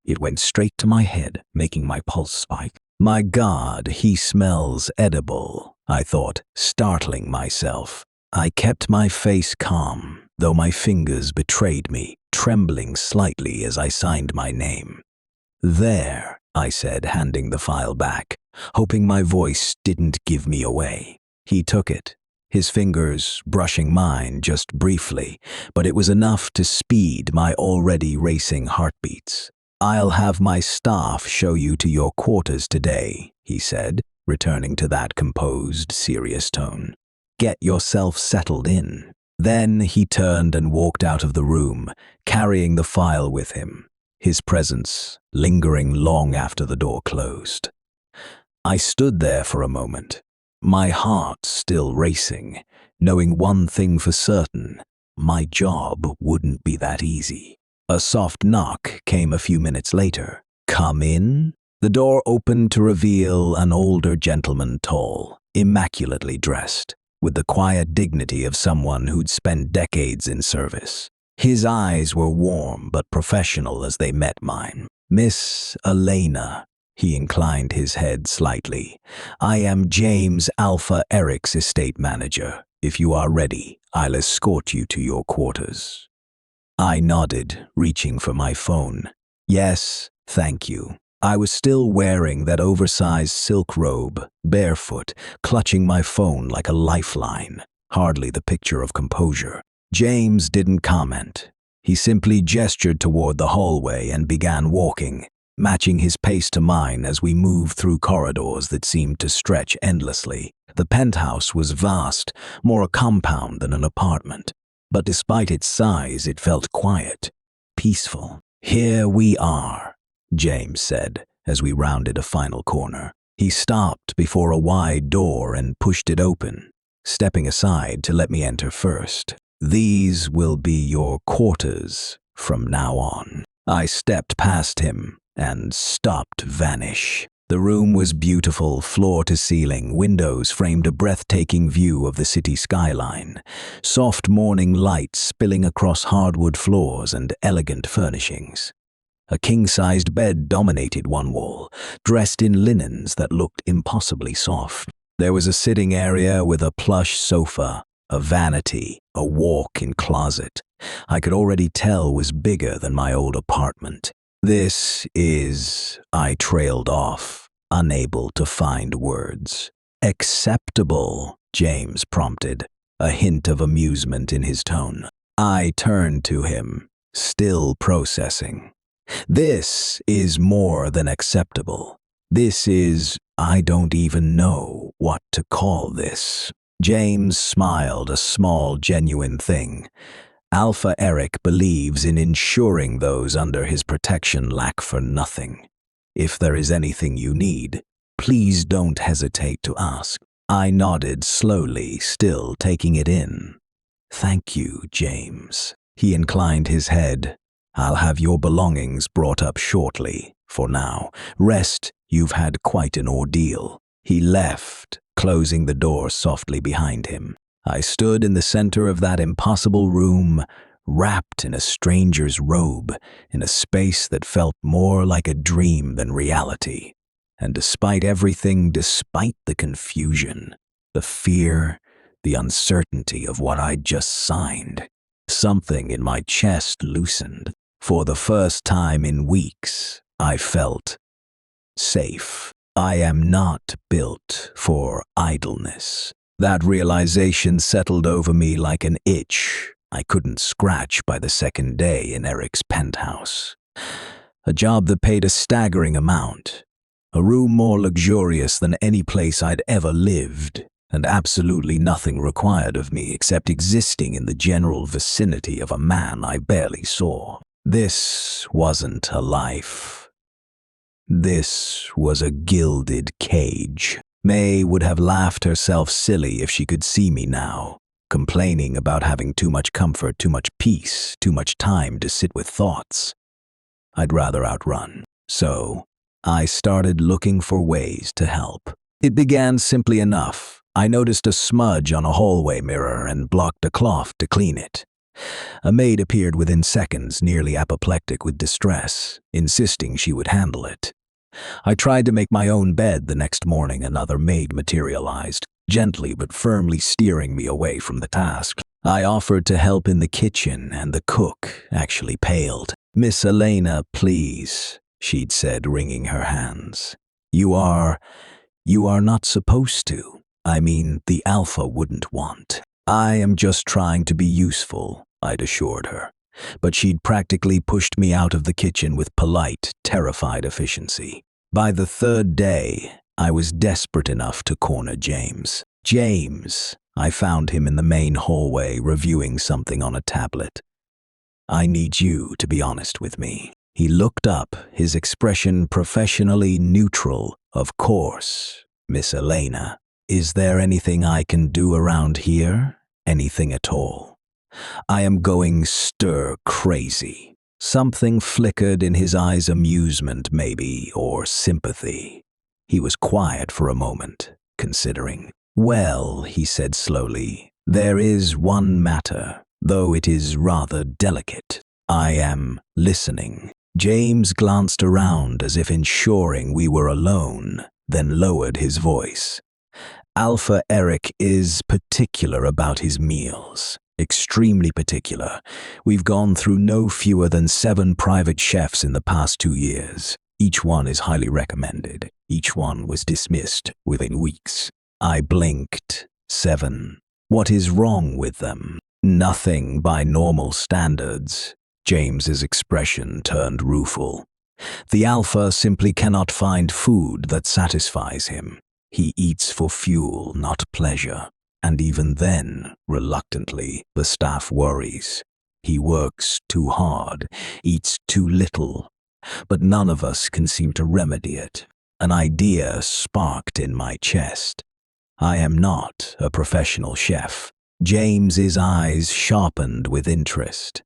It went straight to my head, making my pulse spike. My God, he smells edible, I thought, startling myself. I kept my face calm, though my fingers betrayed me, trembling slightly as I signed my name. There, I said, handing the file back, hoping my voice didn't give me away. He took it, his fingers brushing mine just briefly, but it was enough to speed my already racing heartbeats. I'll have my staff show you to your quarters today, he said, returning to that composed, serious tone. Get yourself settled in. Then he turned and walked out of the room, carrying the file with him, his presence lingering long after the door closed. I stood there for a moment, my heart still racing, knowing one thing for certain, my job wouldn't be that easy. A soft knock came a few minutes later. Come in? The door opened to reveal an older gentleman, tall, immaculately dressed, with the quiet dignity of someone who'd spent decades in service. His eyes were warm but professional as they met mine. Miss Elena, he inclined his head slightly. I am James Alpha Eric's estate manager. If you are ready, I'll escort you to your quarters. I nodded, reaching for my phone. Yes, thank you. I was still wearing that oversized silk robe, barefoot, clutching my phone like a lifeline. Hardly the picture of composure. James didn't comment. He simply gestured toward the hallway and began walking, matching his pace to mine as we moved through corridors that seemed to stretch endlessly. The penthouse was vast, more a compound than an apartment. But despite its size, it felt quiet, peaceful. "Here we are," James said as we rounded a final corner. He stopped before a wide door and pushed it open, stepping aside to let me enter first. "These will be your quarters from now on." I stepped past him and stopped vanish. The room was beautiful, floor to ceiling. Windows framed a breathtaking view of the city skyline. Soft morning light spilling across hardwood floors and elegant furnishings. A king-sized bed dominated one wall, dressed in linens that looked impossibly soft. There was a sitting area with a plush sofa, a vanity, a walk-in closet. I could already tell was bigger than my old apartment. I trailed off, unable to find words. "Acceptable," James prompted, a hint of amusement in his tone. I turned to him, still processing. "This is more than acceptable. I don't even know what to call this." James smiled, a small, genuine thing. Alpha Eric believes in ensuring those under his protection lack for nothing. "If there is anything you need, please don't hesitate to ask." I nodded slowly, still taking it in. "Thank you, James." He inclined his head. "I'll have your belongings brought up shortly. For now, rest. You've had quite an ordeal." He left, closing the door softly behind him. I stood in the center of that impossible room, wrapped in a stranger's robe, in a space that felt more like a dream than reality. And despite everything, despite the confusion, the fear, the uncertainty of what I'd just signed, something in my chest loosened. For the first time in weeks, I felt safe. I am not built for idleness. That realization settled over me like an itch I couldn't scratch by the second day in Eric's penthouse. A job that paid a staggering amount, a room more luxurious than any place I'd ever lived, and absolutely nothing required of me except existing in the general vicinity of a man I barely saw. This wasn't a life. This was a gilded cage. May would have laughed herself silly if she could see me now, complaining about having too much comfort, too much peace, too much time to sit with thoughts I'd rather outrun. So, I started looking for ways to help. It began simply enough. I noticed a smudge on a hallway mirror and blocked a cloth to clean it. A maid appeared within seconds, nearly apoplectic with distress, insisting she would handle it. I tried to make my own bed the next morning. Another maid materialized, gently but firmly steering me away from the task. I offered to help in the kitchen, and the cook actually paled. "Miss Elena, please," she'd said, wringing her hands. You are not supposed to. I mean, the Alpha wouldn't want." "I am just trying to be useful," I'd assured her. But she'd practically pushed me out of the kitchen with polite, terrified efficiency. By the third day, I was desperate enough to corner James. I found him in the main hallway reviewing something on a tablet. "I need you to be honest with me." He looked up, his expression professionally neutral. "Of course, Miss Elena. Is there anything I can do around here? Anything at all?" "I am going stir crazy." Something flickered in his eyes, amusement maybe, or sympathy. He was quiet for a moment, considering. "Well," he said slowly, "there is one matter, though it is rather delicate. I am listening." James glanced around as if ensuring we were alone, then lowered his voice. "Alpha Eric is particular about his meals. extremely particular. We've gone through no fewer than 7 private chefs in the past 2 years. Each one is highly recommended. Each one was dismissed within weeks. I blinked. 7. What is wrong with them? Nothing by normal standards. James's expression turned rueful. The alpha simply cannot find food that satisfies him. He eats for fuel, not pleasure. And even then, reluctantly, the staff worries. He works too hard, eats too little. But none of us can seem to remedy it. An idea sparked in my chest. I am not a professional chef. James's eyes sharpened with interest.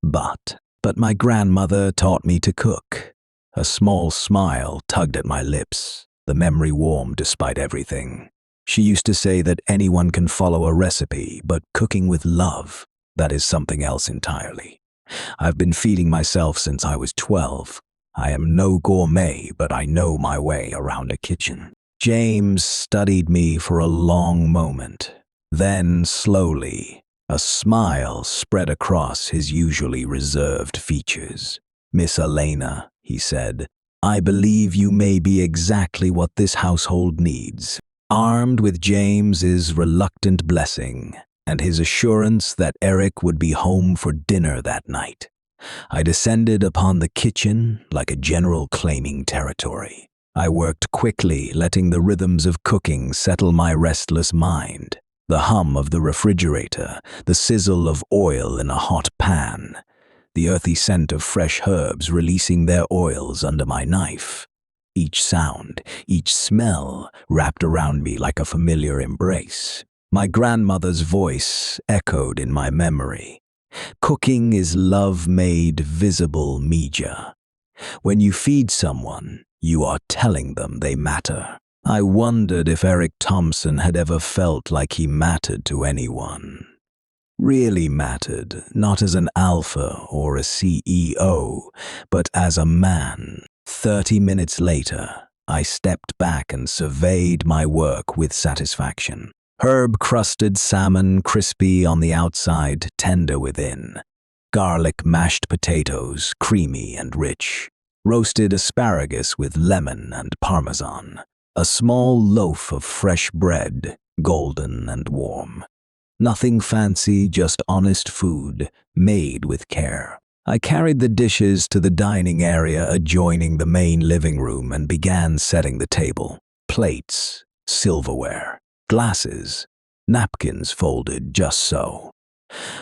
But my grandmother taught me to cook. A small smile tugged at my lips. The memory warmed despite everything. She used to say that anyone can follow a recipe, but cooking with love, that is something else entirely. I've been feeding myself since I was 12. I am no gourmet, but I know my way around a kitchen. James studied me for a long moment. Then, slowly, a smile spread across his usually reserved features. "Miss Elena," he said, "I believe you may be exactly what this household needs." Armed with James's reluctant blessing and his assurance that Eric would be home for dinner that night, I descended upon the kitchen like a general claiming territory. I worked quickly, letting the rhythms of cooking settle my restless mind. The hum of the refrigerator, the sizzle of oil in a hot pan, the earthy scent of fresh herbs releasing their oils under my knife. Each sound, each smell wrapped around me like a familiar embrace. My grandmother's voice echoed in my memory. Cooking is love made visible media. When you feed someone, you are telling them they matter. I wondered if Eric Thompson had ever felt like he mattered to anyone. Really mattered, not as an alpha or a CEO, but as a man. 30 minutes later, I stepped back and surveyed my work with satisfaction. Herb-crusted salmon, crispy on the outside, tender within. Garlic mashed potatoes, creamy and rich. Roasted asparagus with lemon and parmesan. A small loaf of fresh bread, golden and warm. Nothing fancy, just honest food, made with care. I carried the dishes to the dining area adjoining the main living room and began setting the table. Plates, silverware, glasses, napkins folded just so.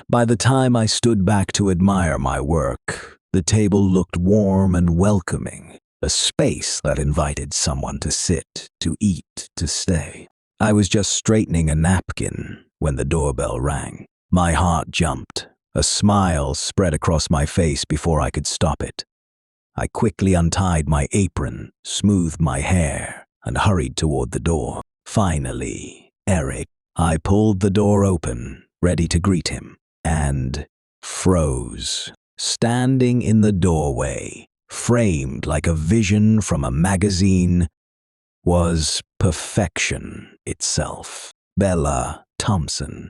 By the time I stood back to admire my work, the table looked warm and welcoming, a space that invited someone to sit, to eat, to stay. I was just straightening a napkin when the doorbell rang. My heart jumped. A smile spread across my face before I could stop it. I quickly untied my apron, smoothed my hair, and hurried toward the door. Finally, Eric. I pulled the door open, ready to greet him, and froze. Standing in the doorway, framed like a vision from a magazine, was perfection itself. Bella Thompson.